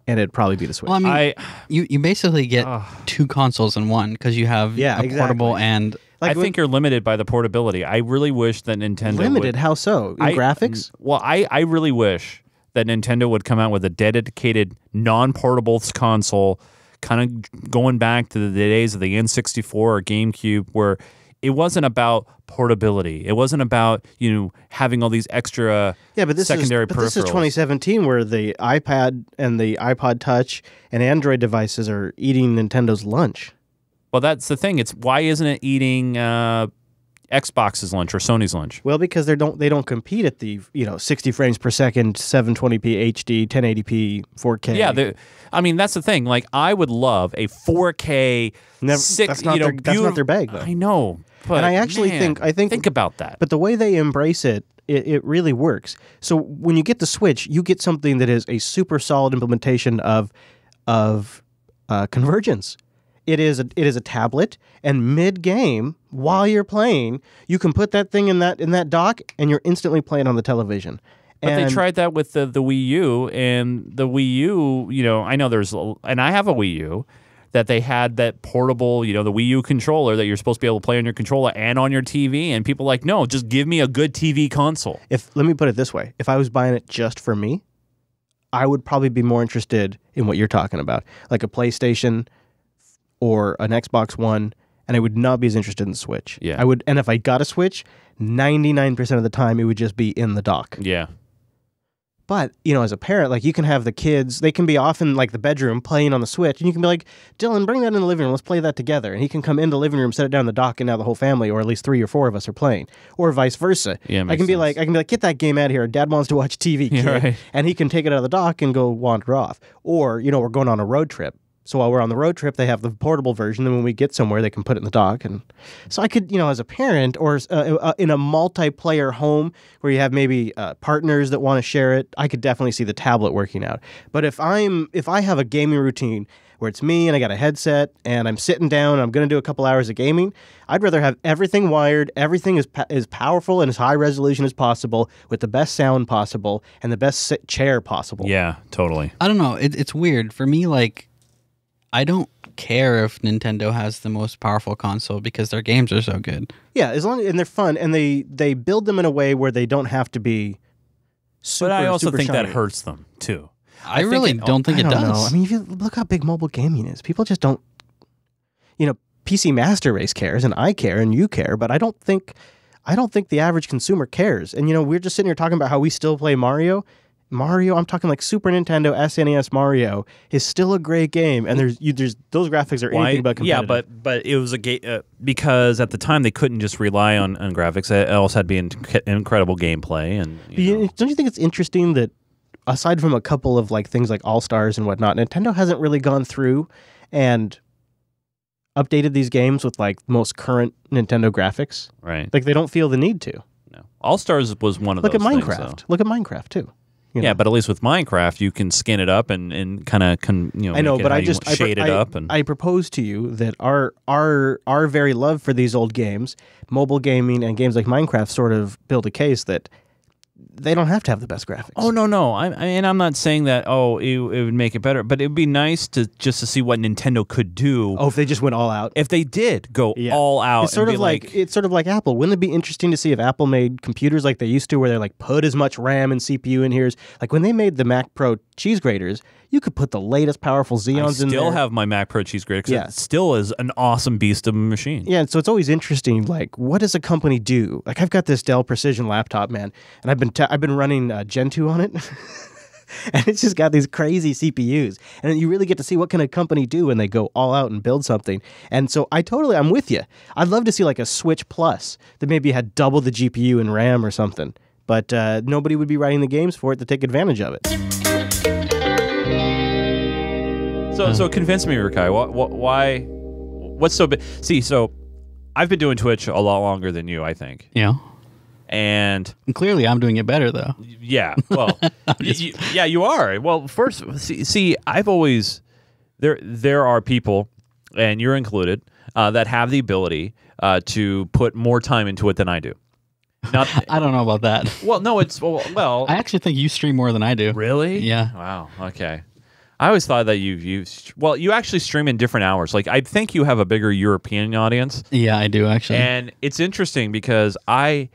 and it'd probably be the Switch. Well, I mean, you basically get two consoles in one because you have a portable and. I think you're limited by the portability. I really wish that Nintendo limited. How so? In graphics? Well, I really wish that Nintendo would come out with a dedicated non-portable console, kind of going back to the days of the N64 or GameCube, where it wasn't about portability. It wasn't about having all these extra secondary peripherals. This is 2017, where the iPad and the iPod Touch and Android devices are eating Nintendo's lunch. Well, that's the thing. It's why isn't it eating Xbox's lunch or Sony's lunch? Well, because they don't compete at the 60 frames per second, 720p HD, 1080p, 4K. Yeah, I mean that's the thing. Like I would love a 4K. That's not their bag, though. I know, but and I actually think about that. But the way they embrace it really works. So when you get the Switch, you get something that is a super solid implementation of convergence. It is a tablet, and mid-game, while you're playing, you can put that thing in that dock, and you're instantly playing on the television. But they tried that with the Wii U, and the Wii U, I know and I have a Wii U, that they had that portable, the Wii U controller that you're supposed to be able to play on your controller and on your TV, and people are like, no, just give me a good TV console. Let me put it this way. If I was buying it just for me, I would probably be more interested in what you're talking about, like a PlayStation or an Xbox One, and I would not be as interested in the Switch. Yeah. I would, and if I got a Switch, 99% of the time it would just be in the dock. Yeah. But, as a parent, like you can have the kids, they can be off in like the bedroom playing on the Switch, and you can be like, Dylan, bring that in the living room, let's play that together. And he can come into the living room, set it down in the dock, and now the whole family, or at least 3 or 4 of us are playing. Or vice versa. Yeah, I can be like, get that game out of here. Dad wants to watch TV, kid. Yeah, right. And he can take it out of the dock and go wander off. Or, we're going on a road trip. So while we're on the road trip, they have the portable version, and when we get somewhere, they can put it in the dock. And so I could, as a parent, or in a multiplayer home where you have maybe partners that want to share it, I could definitely see the tablet working out. But if I have a gaming routine where it's me and I got a headset and I'm sitting down and I'm going to do a couple hours of gaming, I'd rather have everything wired, everything is powerful and as high resolution as possible, with the best sound possible and the best chair possible. Yeah, totally. I don't know. It's weird for me. Like, I don't care if Nintendo has the most powerful console because their games are so good. Yeah, and they're fun, and they build them in a way where they don't have to be super. But I also super think shiny. that hurts them too. I really don't think I it don't does. know. I mean, if you look how big mobile gaming is, people just don't. PC Master Race cares, and I care, and you care, but I don't think the average consumer cares. And we're just sitting here talking about how we still play Mario. I'm talking like Super Nintendo, SNES Mario is still a great game, and there's those graphics are anything but competitive. Yeah, but it was a game because at the time they couldn't just rely on graphics. It also had to be incredible gameplay. And don't you think it's interesting that aside from a couple of like things like All-Stars and whatnot, Nintendo hasn't really gone through and updated these games with like most current Nintendo graphics? Right. Like they don't feel the need to. No. All-Stars was one of those. Look at things, Minecraft. Look at Minecraft too. Yeah, but at least with Minecraft, you can skin it up and kind of I know, but shade it up. And I propose to you that our very love for these old games, mobile gaming and games like Minecraft, sort of build a case that they don't have to have the best graphics. Oh no! I'm not saying that. Oh, it would make it better, but it would be nice to see what Nintendo could do. Oh, if they just went all out. If they did go all out, it's sort of like Apple. Wouldn't it be interesting to see if Apple made computers like they used to, where they're like put as much RAM and CPU in here? Like when they made the Mac Pro cheese graters, you could put the latest powerful Xeons in there. I still have my Mac Pro cheese grater. Yeah. It still is an awesome beast of a machine. Yeah, and so it's always interesting. Like, what does a company do? Like, I've got this Dell Precision laptop, man, and I've been running Gentoo on it, and it's just got these crazy CPUs. And you really get to see what can a company do when they go all out and build something. And so I'm with you. I'd love to see like a Switch Plus that maybe had double the GPU and RAM or something, but nobody would be writing the games for it to take advantage of it. So convince me, Rikai. Why? What's so big? See, so I've been doing Twitch a lot longer than you, I think. Yeah. And clearly, I'm doing it better, though. Yeah. Well, yeah, you are. Well, first, see, I've always there are people, and you're included, that have the ability to put more time into it than I do. I don't know about that. Well, no, it's well. I actually think you stream more than I do. Really? Yeah. Wow. Okay. I always thought that you actually stream in different hours. Like I think you have a bigger European audience. Yeah, I do actually. And it's interesting because I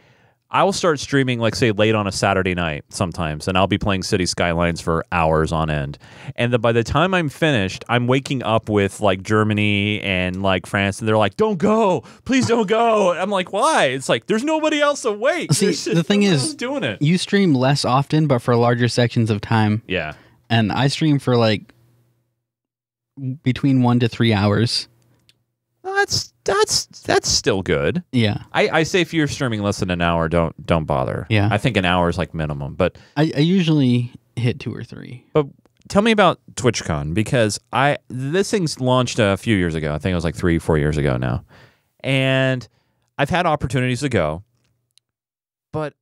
will start streaming like say late on a Saturday night sometimes, and I'll be playing City Skylines for hours on end. And by the time I'm finished, I'm waking up with like Germany and like France, and they're like, "Don't go, please don't go." I'm like, "Why?" It's like there's nobody else awake. See, the thing is, doing it. You stream less often, but for larger sections of time. Yeah. And I stream for like between 1 to 3 hours. That's still good. Yeah. I say if you're streaming less than an hour, don't bother. Yeah. I think an hour is like minimum. But I usually hit 2 or 3. But tell me about TwitchCon, because this thing's launched a few years ago. I think it was like 3-4 years ago now. And I've had opportunities to go. But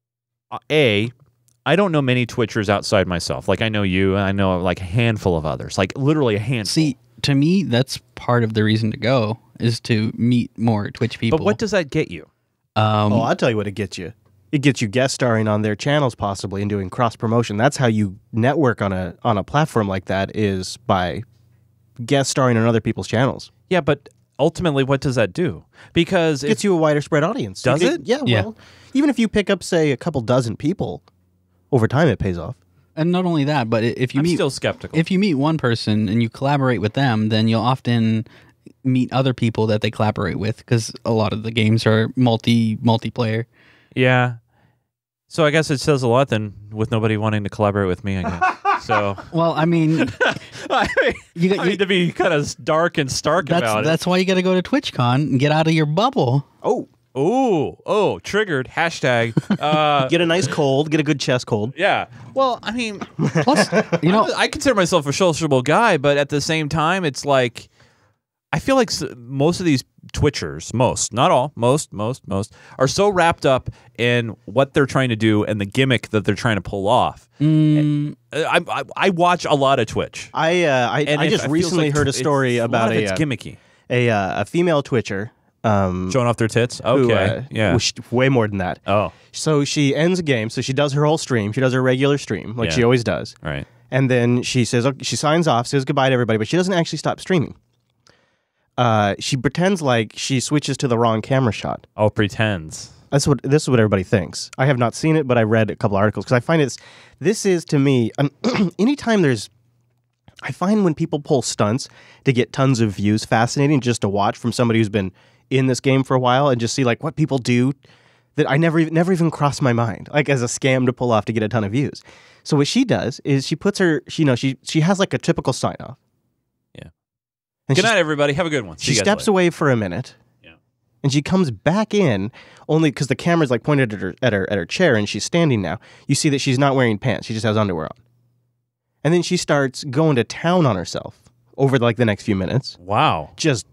I don't know many Twitchers outside myself. Like I know you, and I know like a handful of others. Like literally a handful. See, to me, that's part of the reason to go is to meet more Twitch people. But what does that get you? I'll tell you what it gets you. It gets you guest starring on their channels possibly and doing cross promotion. That's how you network on a platform like that, is by guest starring on other people's channels. Yeah, but ultimately, what does that do? Because it gets you a wider spread audience. Does it? Yeah. Well, even if you pick up, say, a couple dozen people, over time it pays off. And not only that, but if you I'm still skeptical. If you meet one person and you collaborate with them, then you'll often meet other people that they collaborate with, because a lot of the games are multiplayer. Yeah. So I guess it says a lot then, with nobody wanting to collaborate with me, I guess. So well, I mean, I need to be kind of dark and stark about it. That's why you got to go to TwitchCon and get out of your bubble. Oh, triggered. Hashtag. Get a nice cold. Get a good chest cold. Yeah. Well, I mean, plus, I consider myself a sociable guy, but at the same time, it's like, I feel like most of these Twitchers, not all, most, are so wrapped up in what they're trying to do and the gimmick that they're trying to pull off. I watch a lot of Twitch. I just recently heard a story about it's gimmicky. A female Twitcher. Showing off their tits? Okay. Yeah. Way more than that. Oh. So she ends a game. So she does her whole stream. She does her regular stream, like she always does. Right. And then she says, she signs off, says goodbye to everybody, but she doesn't actually stop streaming. She pretends like she switches to the wrong camera shot. Oh, pretends. This is what everybody thinks. I have not seen it, but I read a couple articles because I find this is to me, anytime there's I find when people pull stunts to get tons of views fascinating just to watch from somebody who's been in this game for a while and just see like what people do that I never even crossed my mind, like as a scam to pull off to get a ton of views. So what she does is she puts her, she has like a typical sign off. Yeah. And Good night, everybody. Have a good one. She steps away for a minute. Yeah. And she comes back in only because the camera's like pointed at her chair and she's standing now. You see that she's not wearing pants. She just has underwear on. And then she starts going to town on herself over like the next few minutes. Wow. Just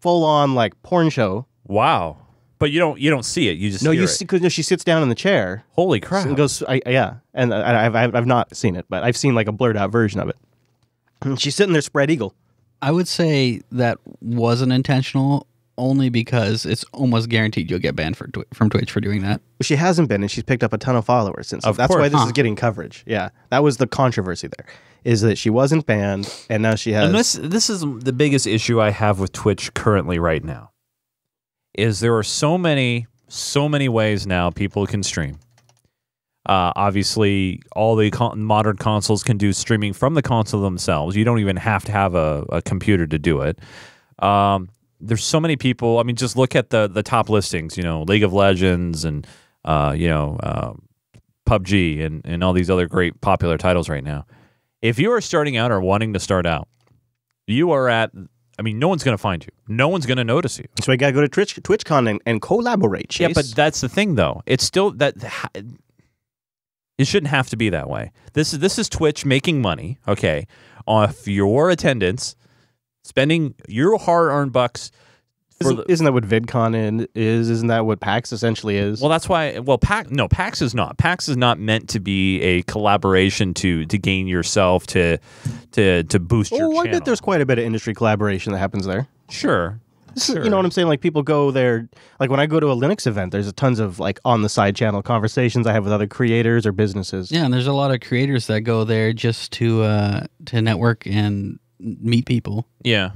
full on like porn show. Wow. But you don't see it. You just no, hear you it. see because she sits down in the chair. Holy crap! And goes, and I've not seen it, but I've seen like a blurred out version of it. And she's sitting there spread eagle. I would say that wasn't intentional, only because it's almost guaranteed you'll get banned from Twitch for doing that. She hasn't been, and she's picked up a ton of followers since. Of That's course. why this is getting coverage. Yeah, that was the controversy there, is that she wasn't banned, and now she has. And this is the biggest issue I have with Twitch currently right now. Is there are so many ways now people can stream. Obviously, all the modern consoles can do streaming from the console themselves. You don't even have to have a computer to do it. There's so many people. I mean, just look at the top listings. League of Legends and PUBG and all these other great popular titles right now. If you are starting out or wanting to start out, you are at. I mean, no one's going to find you. No one's going to notice you. So I got to go to TwitchCon and collaborate, Chase. Yeah, but that's the thing, though. It's still that it shouldn't have to be that way. This is Twitch making money, okay, off your attendance, spending your hard-earned bucks. Isn't that what VidCon is? Isn't that what PAX essentially is? Well, that's why. Well, PAX is not. PAX is not meant to be a collaboration to gain yourself to boost your channel. I bet there's quite a bit of industry collaboration that happens there. Sure. You know what I'm saying? Like people go there. Like when I go to a Linux event, there's tons of like on the side channel conversations I have with other creators or businesses. Yeah, and there's a lot of creators that go there just to network and meet people. Yeah.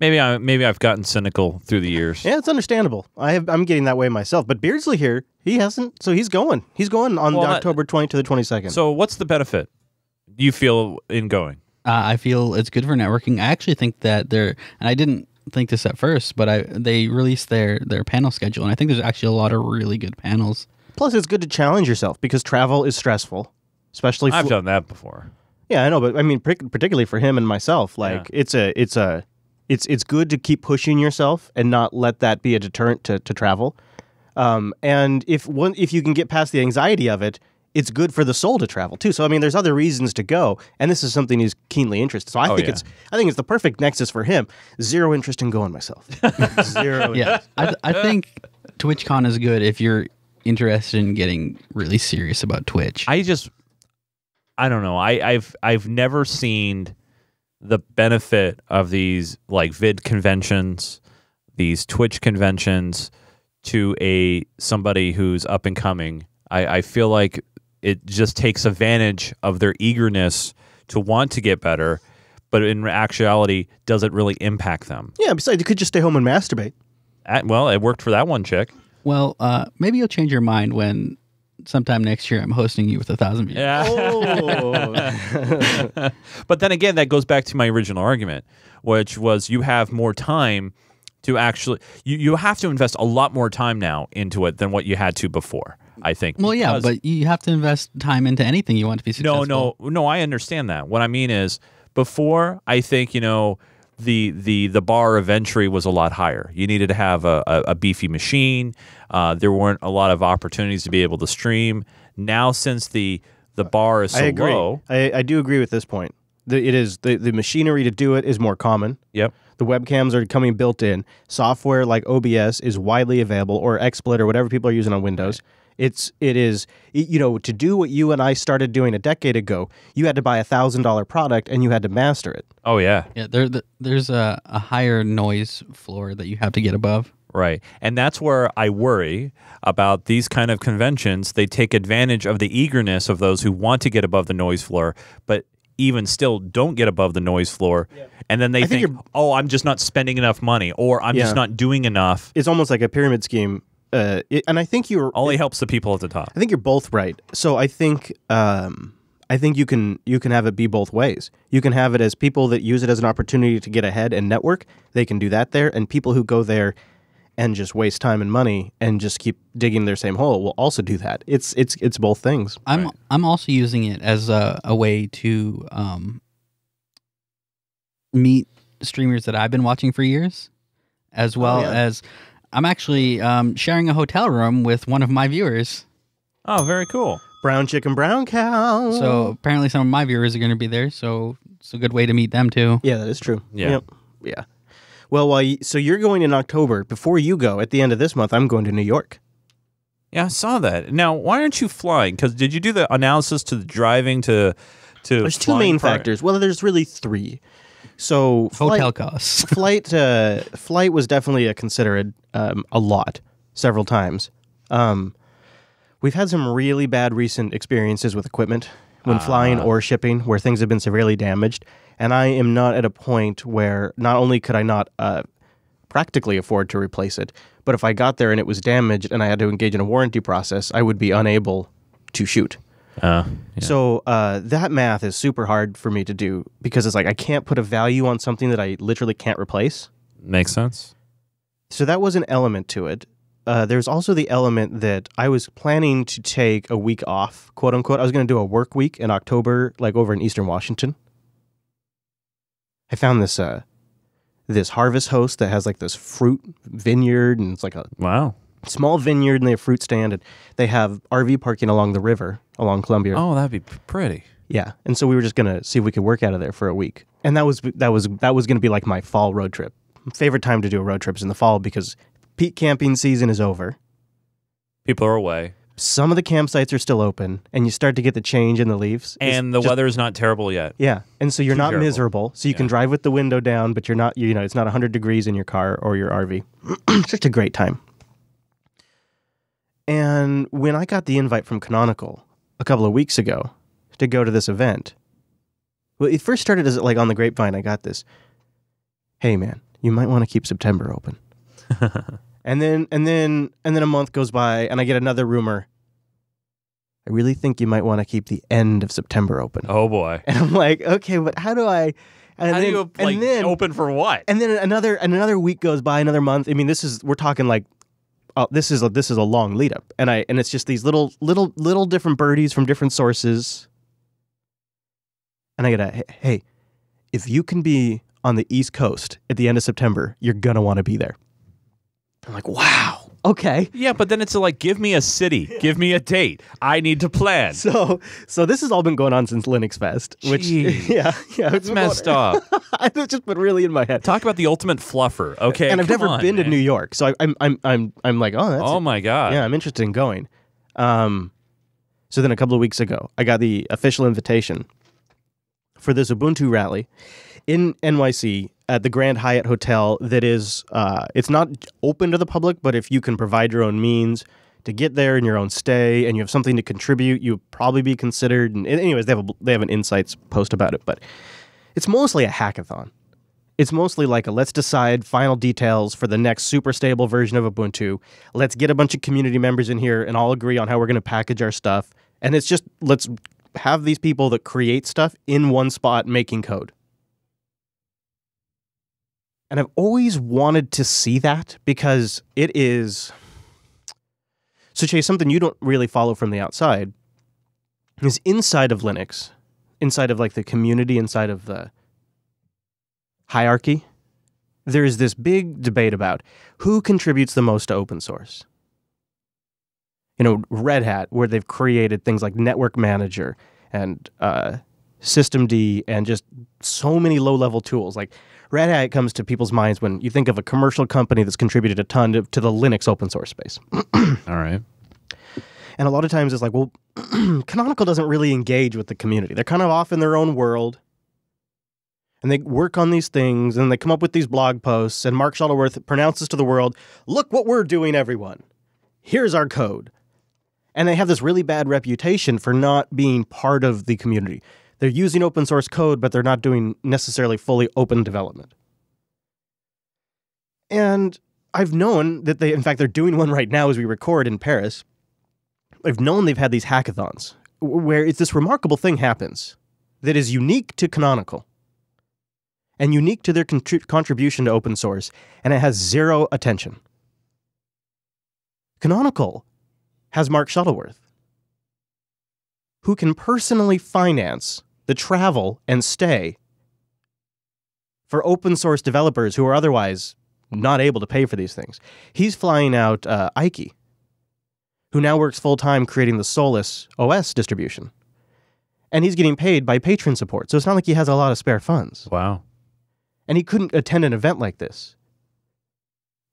Maybe I've gotten cynical through the years. Yeah, it's understandable. I'm getting that way myself. But Beardsley here, he hasn't. So he's going. He's going on October 20 to the 22nd. So what's the benefit you feel in going? I feel it's good for networking. I actually think that and I didn't think this at first, but they released their panel schedule, and I think there's actually a lot of really good panels. Plus, it's good to challenge yourself because travel is stressful, especially. I've done that before. Yeah, I know, but I mean, particularly for him and myself, like it's good to keep pushing yourself and not let that be a deterrent to travel. And if you can get past the anxiety of it, it's good for the soul to travel too. So I mean, there's other reasons to go, and this is something he's keenly interested. So I think it's the perfect nexus for him. Zero interest in going myself. Zero. Yeah, I think TwitchCon is good if you're interested in getting really serious about Twitch. I don't know. I've never seen the benefit of these like vid conventions, these Twitch conventions to somebody who's up and coming. I feel like it just takes advantage of their eagerness to want to get better, but in actuality, does it really impact them? Yeah, besides, you could just stay home and masturbate. Well, it worked for that one chick. Well, maybe you'll change your mind when sometime next year I'm hosting you with 1,000 views. Yeah. Oh. But then again, that goes back to my original argument, which was you have more time to actually... You have to invest a lot more time now into it than what you had to before, I think. Well, yeah, but you have to invest time into anything you want to be successful. No, I understand that. What I mean is, before, I think, the bar of entry was a lot higher. You needed to have a beefy machine. There weren't a lot of opportunities to be able to stream. Now, since the bar is so low... I do agree with this point. The machinery to do it is more common. Yep. The webcams are coming built in. Software like OBS is widely available, or XSplit or whatever people are using on Windows. It is to do what you and I started doing a decade ago, you had to buy $1,000 product and you had to master it. Oh, yeah. Yeah, there's a higher noise floor that you have to get above. Right. And that's where I worry about these kind of conventions. They take advantage of the eagerness of those who want to get above the noise floor, but even still don't get above the noise floor. Yeah. And then they think, I'm just not spending enough money, or I'm just not doing enough. It's almost like a pyramid scheme. And I think only helps the people at the top. I think you're both right. So I think I think you can have it be both ways. You can have it as people that use it as an opportunity to get ahead and network. They can do that there, and people who go there and just waste time and money and just keep digging their same hole will also do that. It's both things. I'm also using it as a way to meet streamers that I've been watching for years, as well as I'm actually sharing a hotel room with one of my viewers. Oh, very cool. Brown chicken, brown cow. So apparently some of my viewers are going to be there, so it's a good way to meet them too. Yeah, that is true. Yeah. Yep. Yeah. Well, so you're going in October. Before you go, at the end of this month, I'm going to New York. Yeah, I saw that. Now, why aren't you flying? Because did you do the analysis to the driving to There's two main factors. Well, there's really three. So Hotel costs. flight was definitely considered a lot, several times. We've had some really bad recent experiences with equipment when flying or shipping where things have been severely damaged. And I am not at a point where not only could I not practically afford to replace it, but if I got there and it was damaged and I had to engage in a warranty process, I would be unable to shoot. Yeah. So that math is super hard for me to do because it's like I can't put a value on something that I literally can't replace. Makes sense. So that was an element to it. There's also the element that I was planning to take a week off, quote unquote. I was going to do a work week in October, like over in Eastern Washington. I found this harvest host that has like this fruit vineyard, and it's like a small vineyard, and they have fruit stand, and they have RV parking along the river, along Columbia. Oh, that'd be pretty. Yeah, and so we were just gonna see if we could work out of there for a week, and that was gonna be like my fall road trip. Favorite time to do a road trip is in the fall because peak camping season is over. People are away. Some of the campsites are still open, and you start to get the change in the leaves. And the weather is not terrible yet. Yeah, and so you're not terrible. miserable. So you can drive with the window down, but you're not, it's not 100 degrees in your car or your RV. It's just a great time. And when I got the invite from Canonical a couple of weeks ago to go to this event, well, it first started as like on the grapevine. I got this, hey man, you might want to keep September open. And then a month goes by, and I get another rumor. I really think you might want to keep the end of September open. Oh boy! And I'm like, okay, but how do I? And then open for what? And then another week goes by, another month. I mean, we're talking like, this is a long lead up, and it's just these little different birdies from different sources. And I gotta, hey, if you can be on the East Coast at the end of September, you're gonna want to be there. I'm like, wow, okay. Yeah, but then it's like, give me a city, give me a date. I need to plan. So this has all been going on since Linux Fest, which yeah, it's messed up. It's just been really in my head. Talk about the ultimate fluffer, okay? And I've never been to New York, so I'm like, oh, that's oh my god, yeah, I'm interested in going. So then a couple of weeks ago, I got the official invitation for this Ubuntu rally in NYC at the Grand Hyatt Hotel. That is, it's not open to the public, but if you can provide your own means to get there in your own stay, and you have something to contribute, you'll probably be considered. And anyways, they have an insights post about it, but it's mostly a hackathon. It's mostly like let's decide final details for the next super stable version of Ubuntu. Let's get a bunch of community members in here and all agree on how we're going to package our stuff. And it's just, let's have these people that create stuff in one spot making code. And I've always wanted to see that because it is... So Chase, something you don't really follow from the outside is inside of Linux, inside of like the community, inside of the hierarchy, there is this big debate about who contributes the most to open source. Red Hat, where they've created things like Network Manager and Systemd and just so many low-level tools. Like Red Hat comes to people's minds when you think of a commercial company that's contributed a ton to the Linux open source space. All right. And a lot of times it's like, well, Canonical doesn't really engage with the community. They're kind of off in their own world. And they work on these things, and they come up with these blog posts, and Mark Shuttleworth pronounces to the world, look what we're doing, everyone. Here's our code. And they have this really bad reputation for not being part of the community. They're using open source code, but they're not doing necessarily fully open development. And I've known that they're doing one right now as we record in Paris. I've known they've had these hackathons where it's this remarkable thing happens that is unique to Canonical and unique to their contribution to open source, and it has zero attention. Canonical has Mark Shuttleworth, who can personally finance the travel and stay for open source developers who are otherwise not able to pay for these things. He's flying out Ike, who now works full-time creating the Solus OS distribution. And he's getting paid by patron support, so it's not like he has a lot of spare funds. Wow. And he couldn't attend an event like this.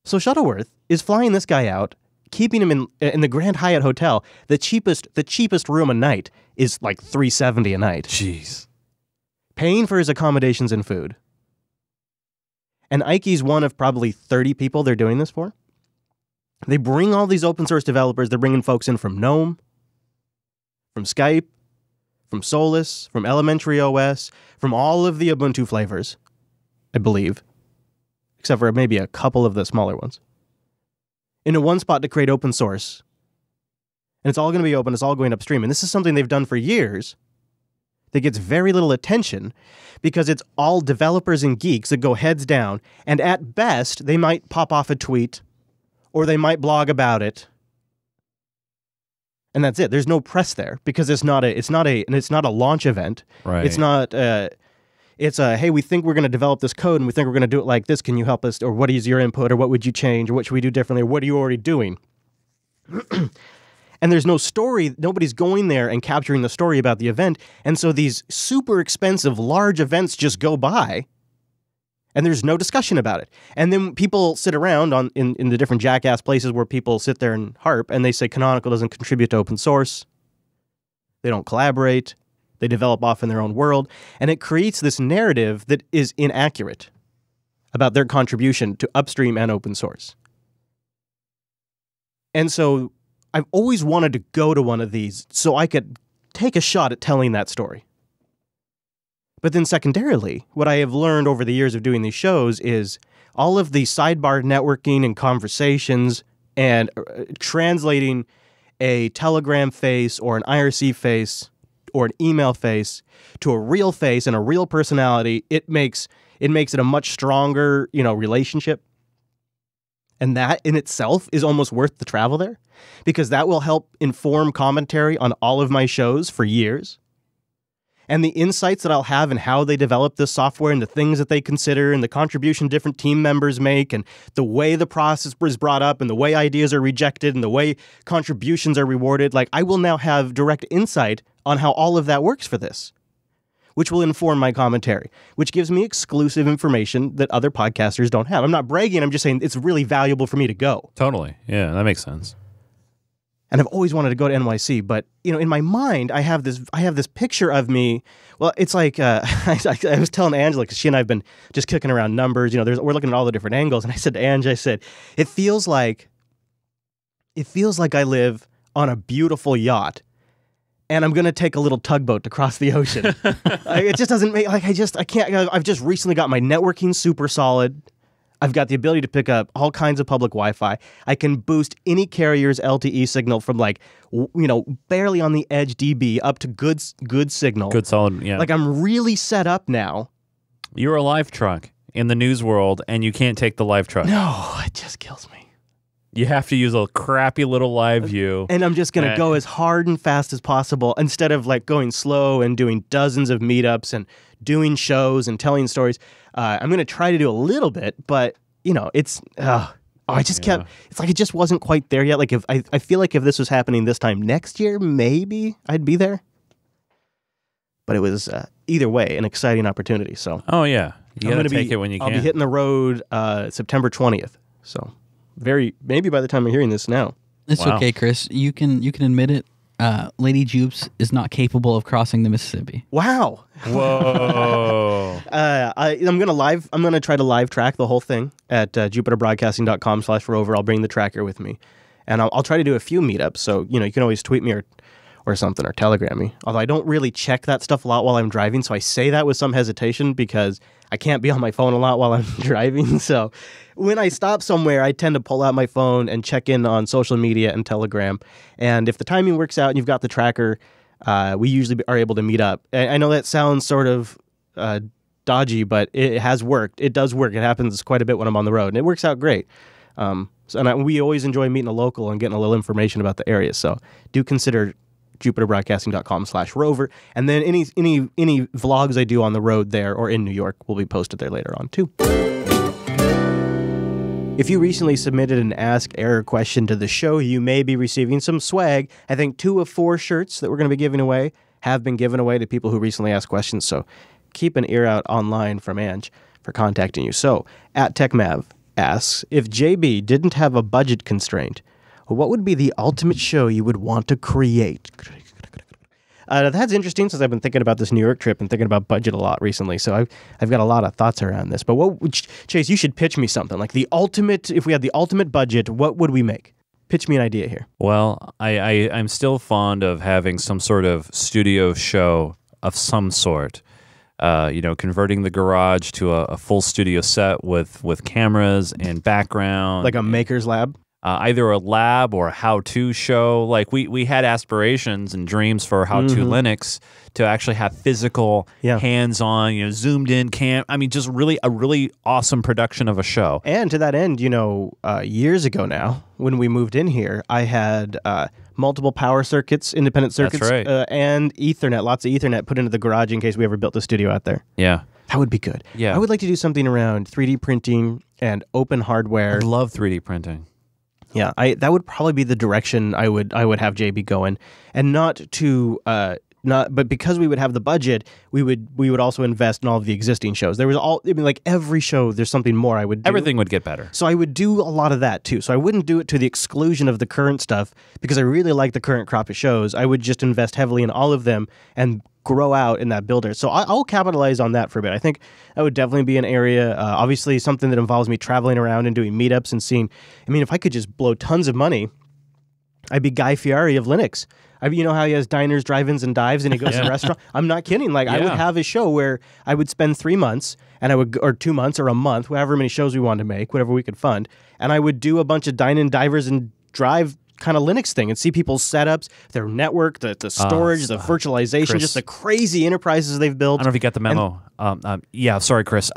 So Shuttleworth is flying this guy out, keeping him in the Grand Hyatt Hotel. The cheapest room a night is like $370 a night. Jeez. Paying for his accommodations and food. And Ike's one of probably 30 people they're doing this for. They bring all these open source developers. They're bringing folks in from GNOME, from Skype, from Solus, from Elementary OS, from all of the Ubuntu flavors, I believe, except for maybe a couple of the smaller ones, into one spot to create open source. And it's all going to be open. It's all going upstream. And this is something they've done for years that gets very little attention because it's all developers and geeks that go heads down. And at best, they might pop off a tweet or they might blog about it. And that's it. There's no press there because it's not a launch event. Right. It's not hey, we think we're going to develop this code and we think we're going to do it like this. Can you help us? Or what is your input? Or what would you change? Or what should we do differently? Or what are you already doing? And there's no story. Nobody's going there and capturing the story about the event. And so these super expensive, large events just go by and there's no discussion about it. And then people sit around in the different jackass places where people sit there and harp and they say Canonical doesn't contribute to open source. They don't collaborate. They develop off in their own world. And it creates this narrative that is inaccurate about their contribution to upstream and open source. And so I've always wanted to go to one of these so I could take a shot at telling that story. But then secondarily, what I have learned over the years of doing these shows is all of the sidebar networking and conversations and translating a Telegram face or an IRC face or an email face to a real face and a real personality, it makes it a much stronger, relationship. And that in itself is almost worth the travel there because that will help inform commentary on all of my shows for years. And the insights that I'll have in how they develop this software and the things that they consider and the contribution different team members make and the way the process is brought up and the way ideas are rejected and the way contributions are rewarded, like I will now have direct insight on how all of that works for this, which will inform my commentary, which gives me exclusive information that other podcasters don't have. I'm not bragging. I'm just saying it's really valuable for me to go. Totally. Yeah, that makes sense. And I've always wanted to go to NYC, but in my mind, I have this picture of me. Well, it's like I was telling Angela because she and I've been just kicking around numbers. We're looking at all the different angles, and I said to Ange, it feels like I live on a beautiful yacht, and I'm gonna take a little tugboat to cross the ocean. It just doesn't make I can't. I've just recently got my networking super solid. I've got the ability to pick up all kinds of public Wi-Fi. I can boost any carrier's LTE signal from barely on the edge dB up to good signal. Good solid, yeah. Like I'm really set up now. You're a live truck in the news world, and you can't take the live truck. No, it just kills me. You have to use a crappy little live view. And I'm just going to go as hard and fast as possible instead of going slow and doing dozens of meetups and doing shows and telling stories. I'm going to try to do a little bit, but it's it's like it just wasn't quite there yet. Like if I feel like if this was happening this time next year, maybe I'd be there. But it was either way an exciting opportunity. So oh yeah, you got to take it when you can. I'll be hitting the road September 20th. So maybe by the time I'm hearing this now. It's okay, Chris. You can admit it. Lady Jupes is not capable of crossing the Mississippi. Wow. Whoa. I'm gonna try to live track the whole thing at jupiterbroadcasting.com/rover. I'll bring the tracker with me, and I'll try to do a few meetups. So you can always tweet me or something or telegram me. Although I don't really check that stuff a lot while I'm driving, so I say that with some hesitation because I can't be on my phone a lot while I'm driving. So when I stop somewhere, I tend to pull out my phone and check in on social media and Telegram. And if the timing works out and you've got the tracker, we usually are able to meet up. I know that sounds sort of dodgy, but it has worked. It does work. It happens quite a bit when I'm on the road, and it works out great. We always enjoy meeting a local and getting a little information about the area. So do consider jupiterbroadcasting.com/rover. And then any vlogs I do on the road there or in New York will be posted there later on too. If you recently submitted an AskError question to the show, you may be receiving some swag. I think 2 of 4 shirts that we're going to be giving away have been given away to people who recently asked questions. So keep an ear out online from Ange for contacting you. So at TechMav asks, if JB didn't have a budget constraint, what would be the ultimate show you would want to create? That's interesting since I've been thinking about this New York trip and thinking about budget a lot recently. So I've got a lot of thoughts around this. But Chase, you should pitch me something like the ultimate. If we had the ultimate budget, what would we make? Pitch me an idea here. Well, I'm still fond of having some sort of studio show of some sort. Converting the garage to a full studio set with cameras and background. Like a maker's lab? Either a lab or a how-to show. Like we had aspirations and dreams for how-to Linux to actually have physical, hands-on, zoomed in cam. I mean, just a really awesome production of a show. And to that end, years ago now, when we moved in here, I had multiple power circuits, independent circuits, That's right. And Ethernet, lots of Ethernet put into the garage in case we ever built the studio out there. Yeah. That would be good. Yeah. I would like to do something around 3D printing and open hardware. I love 3D printing. Yeah, that would probably be the direction I would have JB going, and but because we would have the budget, we would also invest in all of the existing shows. There was every show, there's something more I would do. Everything would get better. So I would do a lot of that too. So I wouldn't do it to the exclusion of the current stuff because I really like the current crop of shows. I would just invest heavily in all of them and grow out in that builder. So I'll capitalize on that for a bit. I think that would definitely be an area, obviously something that involves me traveling around and doing meetups and seeing. I mean, if I could just blow tons of money, I'd be Guy Fieri of Linux. You know how he has diners, drive-ins, and dives, and he goes to restaurants? I'm not kidding. I would have a show where I would spend 3 months, or 2 months, or a month, however many shows we wanted to make, whatever we could fund, and I would do a bunch of dine-in, divers, and drive kind of Linux thing and see people's setups, their network, the storage, the virtualization, Chris, just the crazy enterprises they've built. I don't know if you got the memo. Sorry, Chris.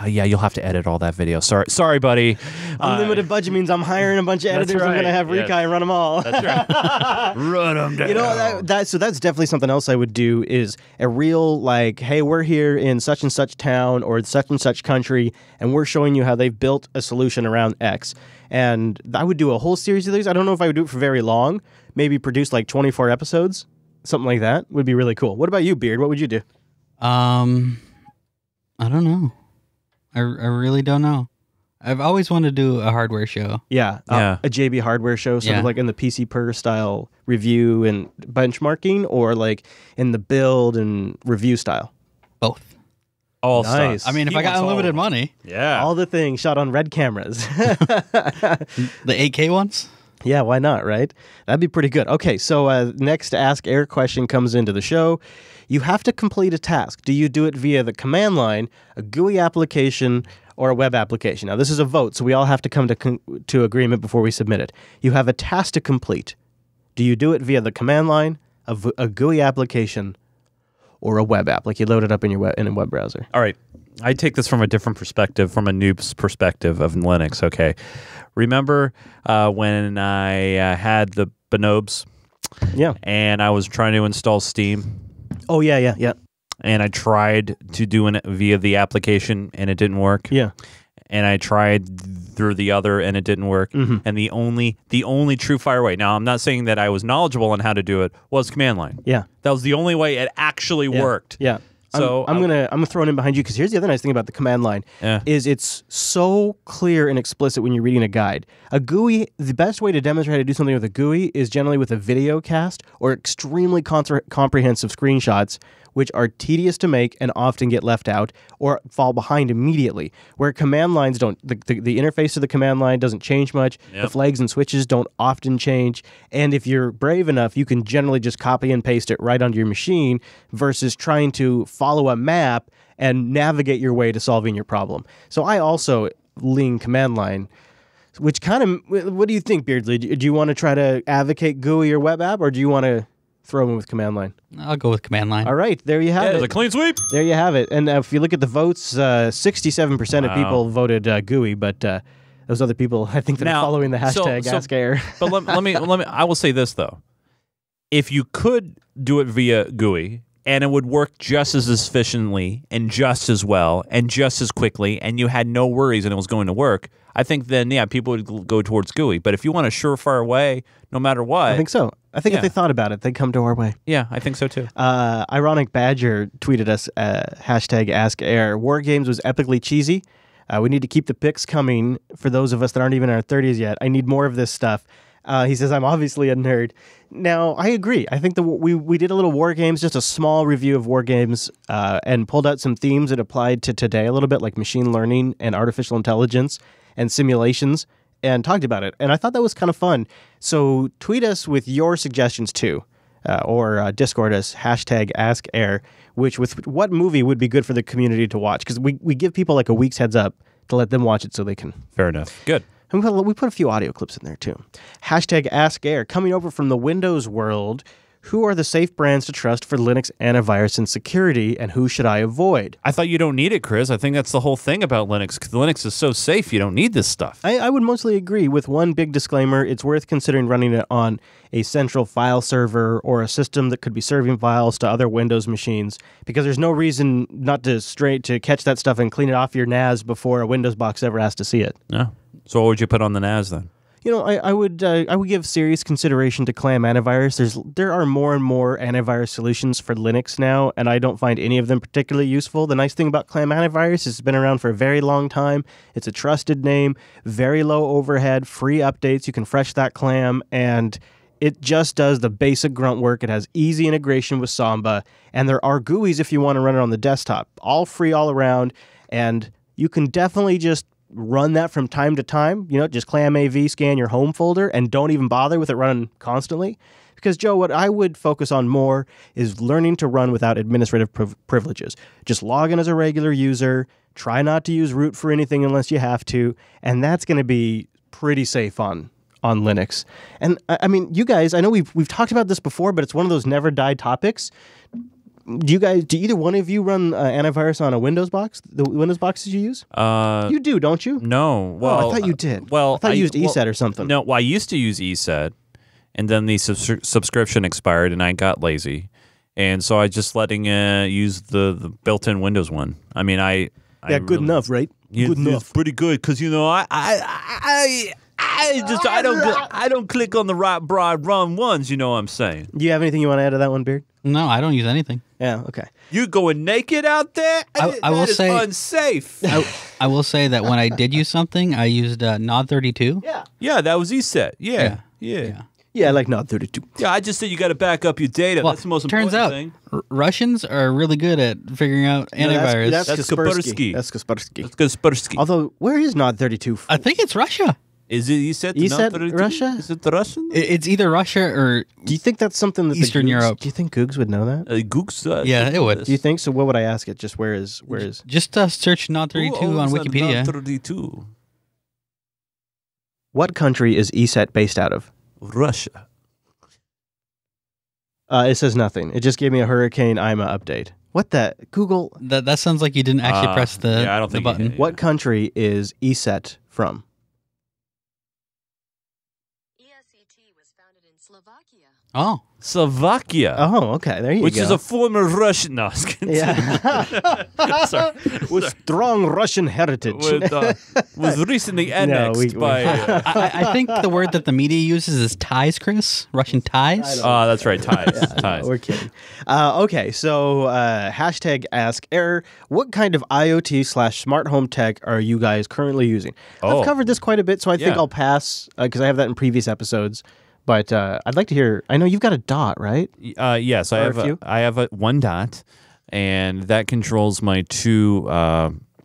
You'll have to edit all that video. Sorry, buddy. Unlimited budget means I'm hiring a bunch of editors. Right. I'm going to have Rikai run them all. That's right. Run them down. So that's definitely something else I would do is a real hey, we're here in such and such town or such and such country, and we're showing you how they've built a solution around X. And I would do a whole series of these. I don't know if I would do it for very long. Maybe produce 24 episodes. Something like that would be really cool. What about you, Beard? What would you do? I don't know. I really don't know. I've always wanted to do a hardware show. Yeah. A JB hardware show, sort of in the PC Per style review and benchmarking, or in the build and review style? Both. All nice. I mean, if I got unlimited money. Yeah. All the things shot on red cameras. The 8K ones? Yeah, why not, right? That'd be pretty good. Okay, so next AskError question comes into the show. You have to complete a task. Do you do it via the command line, a GUI application, or a web application? Now, this is a vote, so we all have to come to agreement before we submit it. You have a task to complete. Do you do it via the command line, a GUI application, or a web app? You load it up in a web browser. All right. I take this from a different perspective, from a noob's perspective of Linux, okay? Remember when I had the Bonobes? Yeah. And I was trying to install Steam? Oh, yeah. And I tried to do it via the application, and it didn't work. Yeah. And I tried through the other, and it didn't work. Mm-hmm. And the only true fire way, now I'm not saying that I was knowledgeable on how to do it, was command line. Yeah. That was the only way it actually worked. Yeah. So I'm gonna throw it in behind you because here's the other nice thing about the command line is it's so clear and explicit when you're reading a guide. A GUI, the best way to demonstrate how to do something with a GUI is generally with a video cast or extremely comprehensive screenshots, which are tedious to make and often get left out or fall behind immediately. Where command lines don't, the interface to the command line doesn't change much. Yep. The flags and switches don't often change. And if you're brave enough, you can generally just copy and paste it right onto your machine versus trying to follow a map and navigate your way to solving your problem. So I also lean command line, which kind of, what do you think, Beardsley? Do you want to try to advocate GUI or web app, or do you want to throw in with command line? I'll go with command line. All right, there you have Yeah, it. it's a clean sweep. There you have it. And if you look at the votes, 67% of people voted GUI, but those other people, I think, that are following the hashtag AskError. But let me. I will say this though: if you could do it via GUI and it would work just as efficiently and just as well and just as quickly, and you had no worries and it was going to work, I think then people would go towards GUI. But if you want a surefire way, no matter what, I think so. I think if they thought about it, they'd come to our way. Yeah, I think so too. Ironic Badger tweeted us hashtag AskError. War Games was epically cheesy. We need to keep the picks coming for those of us that aren't even in our 30s yet. I need more of this stuff. He says, I'm obviously a nerd. Now, I agree. I think we did a little War Games, just a small review of War Games, and pulled out some themes that applied to today a little bit, like machine learning and artificial intelligence and simulations, and talked about it. And I thought that was kind of fun. So tweet us with your suggestions too, or Discord us, hashtag AskError, with what movie would be good for the community to watch. Because we give people like a week's heads up to let them watch it so they can. Fair enough. Good. And we put a few audio clips in there too. Hashtag AskError, coming over from the Windows world. Who are the safe brands to trust for Linux antivirus and security, and who should I avoid? I thought you don't need it, Chris. I think that's the whole thing about Linux. 'Cause Linux is so safe, you don't need this stuff. I would mostly agree with one big disclaimer. It's worth considering running it on a central file server or a system that could be serving files to other Windows machines, because there's no reason not to catch that stuff and clean it off your NAS before a Windows box ever has to see it. No. So what would you put on the NAS then? You know, I would give serious consideration to Clam antivirus. There are more and more antivirus solutions for Linux now, and I don't find any of them particularly useful. The nice thing about Clam antivirus is it's been around for a very long time. It's a trusted name, very low overhead, free updates. You can fresh that Clam, and it just does the basic grunt work. It has easy integration with Samba, and there are GUIs if you want to run it on the desktop. All free all around, and you can definitely just run that from time to time, just clam AV, scan your home folder, and don't even bother with it running constantly. Because, Joe, what I would focus on more is learning to run without administrative privileges. Just log in as a regular user, try not to use root for anything unless you have to, and that's going to be pretty safe on Linux. And, I mean, you guys, I know we've talked about this before, but it's one of those never die topics. Do either one of you run antivirus on a Windows box? The Windows boxes you use? You do, don't you? No. Well, I thought you did. Well, I thought you used ESET or something. No, well, I used to use ESET, and then the subscription expired, and I got lazy, and so I just letting use the built-in Windows one. I mean, good enough, right? Good enough. It's pretty good because I don't click on the right broad run ones. You know what I'm saying? Do you have anything you want to add to that one, Beard? No, I don't use anything. Yeah, okay. You going naked out there? I will say unsafe. I will say that when I did use something, I used Nod32. Yeah, that was ESET. Yeah. Yeah, I like Nod32. Yeah, I just said you got to back up your data. Well, that's the most turns important out, thing. Russians are really good at figuring out antivirus. That's Kaspersky. That's Kaspersky. That's Kaspersky. Although, where is Nod32? I think it's Russia. Is it ESET? ESET Russia? Is it the Russian? It's either Russia or do you think that's something that Eastern Europe. Do you think Googs would know that? Googs. Yeah, it would. Do you think so? What would I ask it? Just where is? Just search Nod32 on Wikipedia. Nod32. What country is ESET based out of? Russia. It says nothing. It just gave me a Hurricane IMA update. What the? Google. That sounds like you didn't actually press the, I don't think button. What country is ESET from? ESET was founded in Slovakia. Oh. Slovakia. Oh, okay. There you go. Which is a former Russian. No, yeah. Sorry. With strong Russian heritage. Was recently annexed by. I think the word that the media uses is ties, Chris. Russian ties. Oh, that's right. Ties. No, we're kidding. Okay, so hashtag AskError. What kind of IoT/smart home tech are you guys currently using? I've covered this quite a bit, so I think I'll pass because I have that in previous episodes. But I'd like to hear. I know you've got a Dot, right? Yes, I have one Dot, and that controls my two.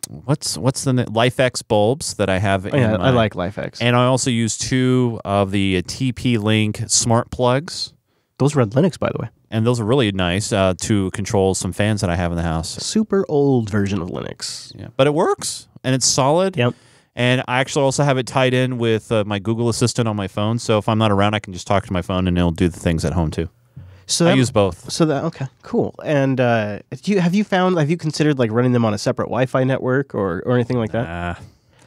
What's the LifeX bulbs that I have? I like LifeX, and I also use two of the TP-Link smart plugs. Those run Linux, by the way, and those are really nice to control some fans that I have in the house. Super old version of Linux, yeah, but it works and it's solid. Yep. And I actually also have it tied in with my Google Assistant on my phone. So if I'm not around, I can just talk to my phone and it'll do the things at home too. So I that- use both. So that okay, cool. And have you considered like running them on a separate Wi-Fi network or anything like that?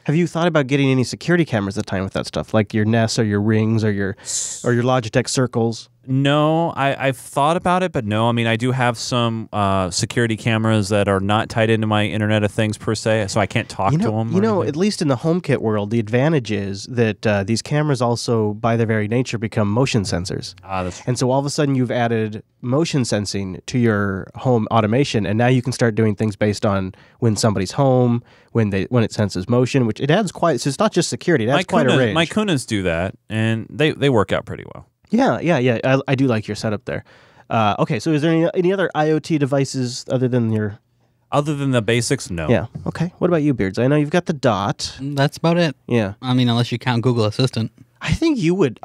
Have you thought about getting any security cameras at the time with that stuff, like your Nest or your Rings or your Logitech Circles? No, I've thought about it, but no. I mean, I do have some security cameras that are not tied into my Internet of Things per se, so I can't talk to them. At least in the HomeKit world, the advantage is that these cameras also, by their very nature, become motion sensors. That's true. And so all of a sudden, you've added motion sensing to your home automation, and now you can start doing things based on when somebody's home, when it senses motion, which it adds quite. So it's not just security; it adds quite a range. My Kunas do that, and they work out pretty well. Yeah. I do like your setup there. Okay, so is there any other IoT devices other than your? Other than the basics, no. Yeah. Okay. What about you, Beards? I know you've got the Dot. That's about it. Yeah. I mean, unless you count Google Assistant. I think you would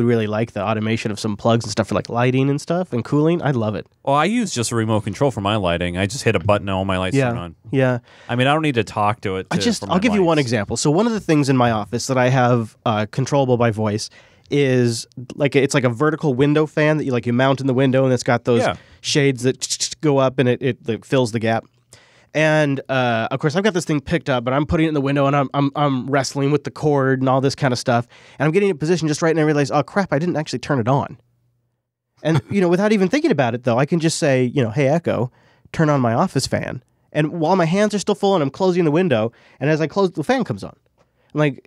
really like the automation of some plugs and stuff for like lighting and stuff and cooling. I love it. Well, I use just a remote control for my lighting. I just hit a button and all my lights turn on. Yeah. I mean, I don't need to talk to it. I'll give you one example. So one of the things in my office that I have controllable by voice is it's like a vertical window fan that you mount in the window, and it's got those shades that go up and it fills the gap. And of course, I've got this thing picked up, but I'm putting it in the window, and I'm wrestling with the cord and all this kind of stuff, and I'm getting it positioned just right, and I realize, oh crap, I didn't actually turn it on. And without even thinking about it, though, I can just say, hey Echo, turn on my office fan, and while my hands are still full, and I'm closing the window, and as I close, the fan comes on. The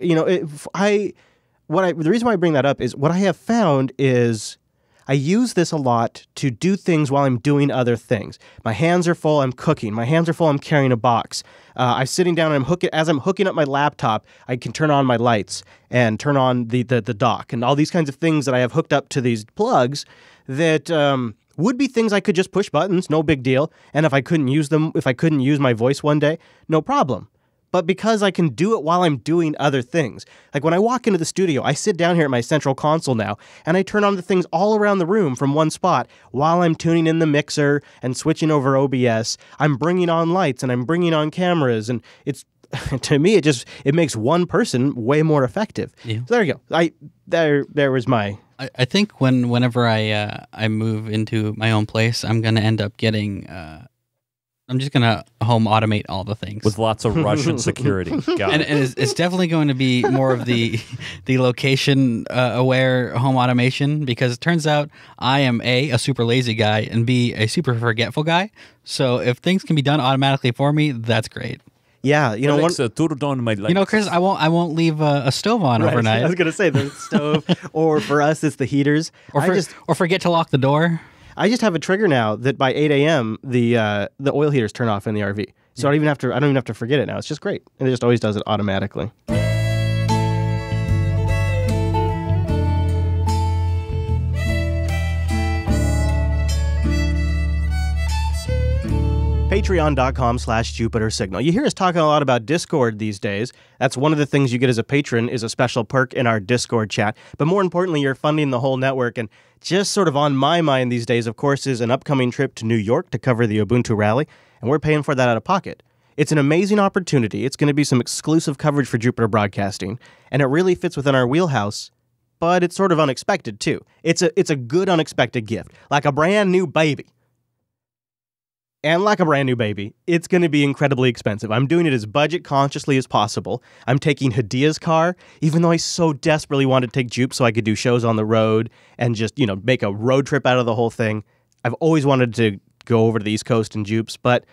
reason why I bring that up is what I have found is I use this a lot to do things while I'm doing other things. My hands are full, I'm cooking. My hands are full, I'm carrying a box. I'm sitting down and as I'm hooking up my laptop, I can turn on my lights and turn on the dock and all these kinds of things that I have hooked up to these plugs that would be things I could just push buttons, no big deal. And if I couldn't use my voice one day, no problem. But because I can do it while I'm doing other things. Like when I walk into the studio, I sit down here at my central console now, and I turn on the things all around the room from one spot while I'm tuning in the mixer and switching over OBS. I'm bringing on lights and I'm bringing on cameras, and it's to me it makes one person way more effective. Yeah. So there you go. There was my. I think whenever I move into my own place, I'm gonna end up getting. I'm just going to home automate all the things. With lots of Russian security. And it's definitely going to be more of the location aware home automation, because it turns out I am A, a super lazy guy, and B, a super forgetful guy. So if things can be done automatically for me, that's great. Yeah, Chris, I won't leave a stove on overnight. I was going to say the stove, or for us, it's the heaters. Or forget to lock the door. I just have a trigger now that by 8 a.m. the oil heaters turn off in the RV. So I don't even have to forget it now. It's just great. And it just always does it automatically. Patreon.com/Jupiter Signal. You hear us talking a lot about Discord these days. That's one of the things you get as a patron is a special perk in our Discord chat. But more importantly, you're funding the whole network. And just sort of on my mind these days, of course, is an upcoming trip to New York to cover the Ubuntu rally. And we're paying for that out of pocket. It's an amazing opportunity. It's going to be some exclusive coverage for Jupiter Broadcasting. And it really fits within our wheelhouse. But it's sort of unexpected, too. It's a good unexpected gift. Like a brand new baby. And like a brand new baby, it's going to be incredibly expensive. I'm doing it as budget consciously as possible. I'm taking Hadia's car, even though I so desperately wanted to take Jupe so I could do shows on the road and just, make a road trip out of the whole thing. I've always wanted to go over to the East Coast in Jupes, but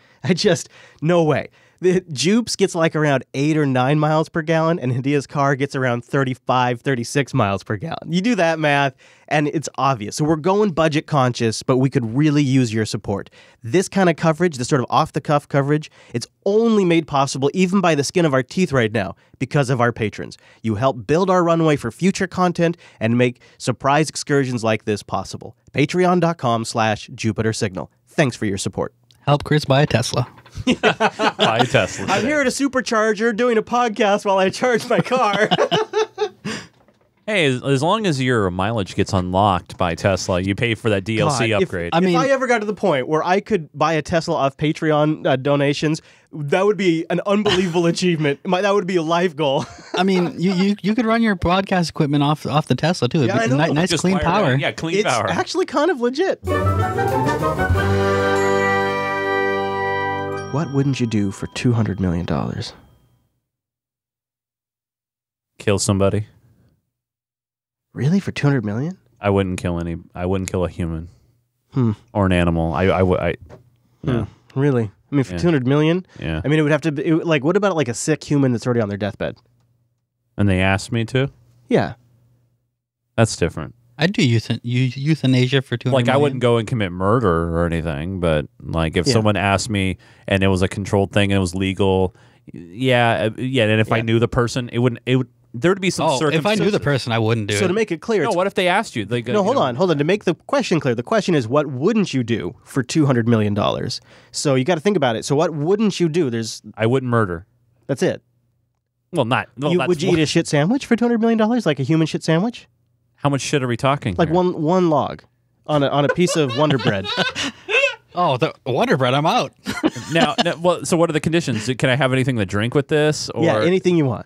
no way. The Jupes gets like around 8 or 9 miles per gallon, and Hadia's car gets around 35, 36 miles per gallon. You do that math, and it's obvious. So we're going budget conscious, but we could really use your support. This kind of coverage, this sort of off-the-cuff coverage, it's only made possible even by the skin of our teeth right now because of our patrons. You help build our runway for future content and make surprise excursions like this possible. Patreon.com/Jupiter Signal. Thanks for your support. Help Chris buy a Tesla. Buy a Tesla. I'm here at a supercharger doing a podcast while I charge my car. Hey, as long as your mileage gets unlocked by Tesla, you pay for that DLC God, upgrade. If I ever got to the point where I could buy a Tesla off Patreon donations, that would be an unbelievable achievement. That would be a life goal. I mean, you could run your broadcast equipment off the Tesla too. Yeah, I know. Nice Just clean wire it power. in. Yeah, clean It's power. actually kind of legit. What wouldn't you do for $200 million? Kill somebody. Really? For $200 million? I wouldn't kill any. I wouldn't kill a human Hmm. or an animal. I yeah. Really? I mean, for Yeah. $200 million? Yeah. I mean, it would have to be, like, what about like a sick human that's already on their deathbed? And they asked me to. Yeah. That's different. I'd do euthanasia for 200 Like I million. wouldn't go and commit murder or anything, but like if Yeah. someone asked me and it was a controlled thing and it was legal, yeah. And if I knew the person, it would there would be some Oh, if I knew the circumstances. person, I wouldn't do So it. to make it clear, No, it's, what if they asked you? Like, no, hold on. To make the question clear, the question is, what wouldn't you do for $200 million? So you got to think about it. So what wouldn't you do? I wouldn't murder. That's it. Well, not. Well, Would you eat a shit sandwich for $200 million? Like a human shit sandwich? How much shit are we talking? Like here? one log on a piece of Wonder Bread. Oh, the Wonder Bread, I'm out. now, well, so what are the conditions? Can I have anything to drink with this? Or Yeah, anything you want.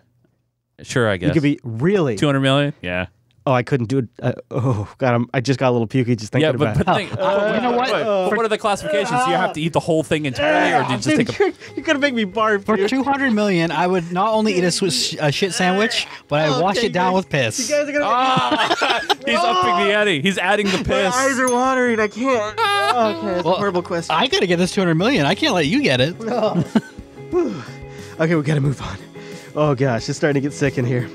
Sure, I guess. You could be really. 200 million. Yeah. Oh, I couldn't do it. Oh God, I just got a little pukey just thinking Yeah, about but it. think, you know what? what are the classifications? Do you have to eat the whole thing entirely, or do you just take a? You're gonna make me barf. For dude. 200 million, I would not only eat a shit sandwich, but I'd wash Okay, it down guys, with piss. You guys are gonna. Ah, he's upping the ante. He's adding the My piss. eyes are watering. I can't. Okay, that's a horrible question. I gotta get this 200 million. I can't let you get it. Okay, we gotta move on. Oh gosh, it's starting to get sick in here.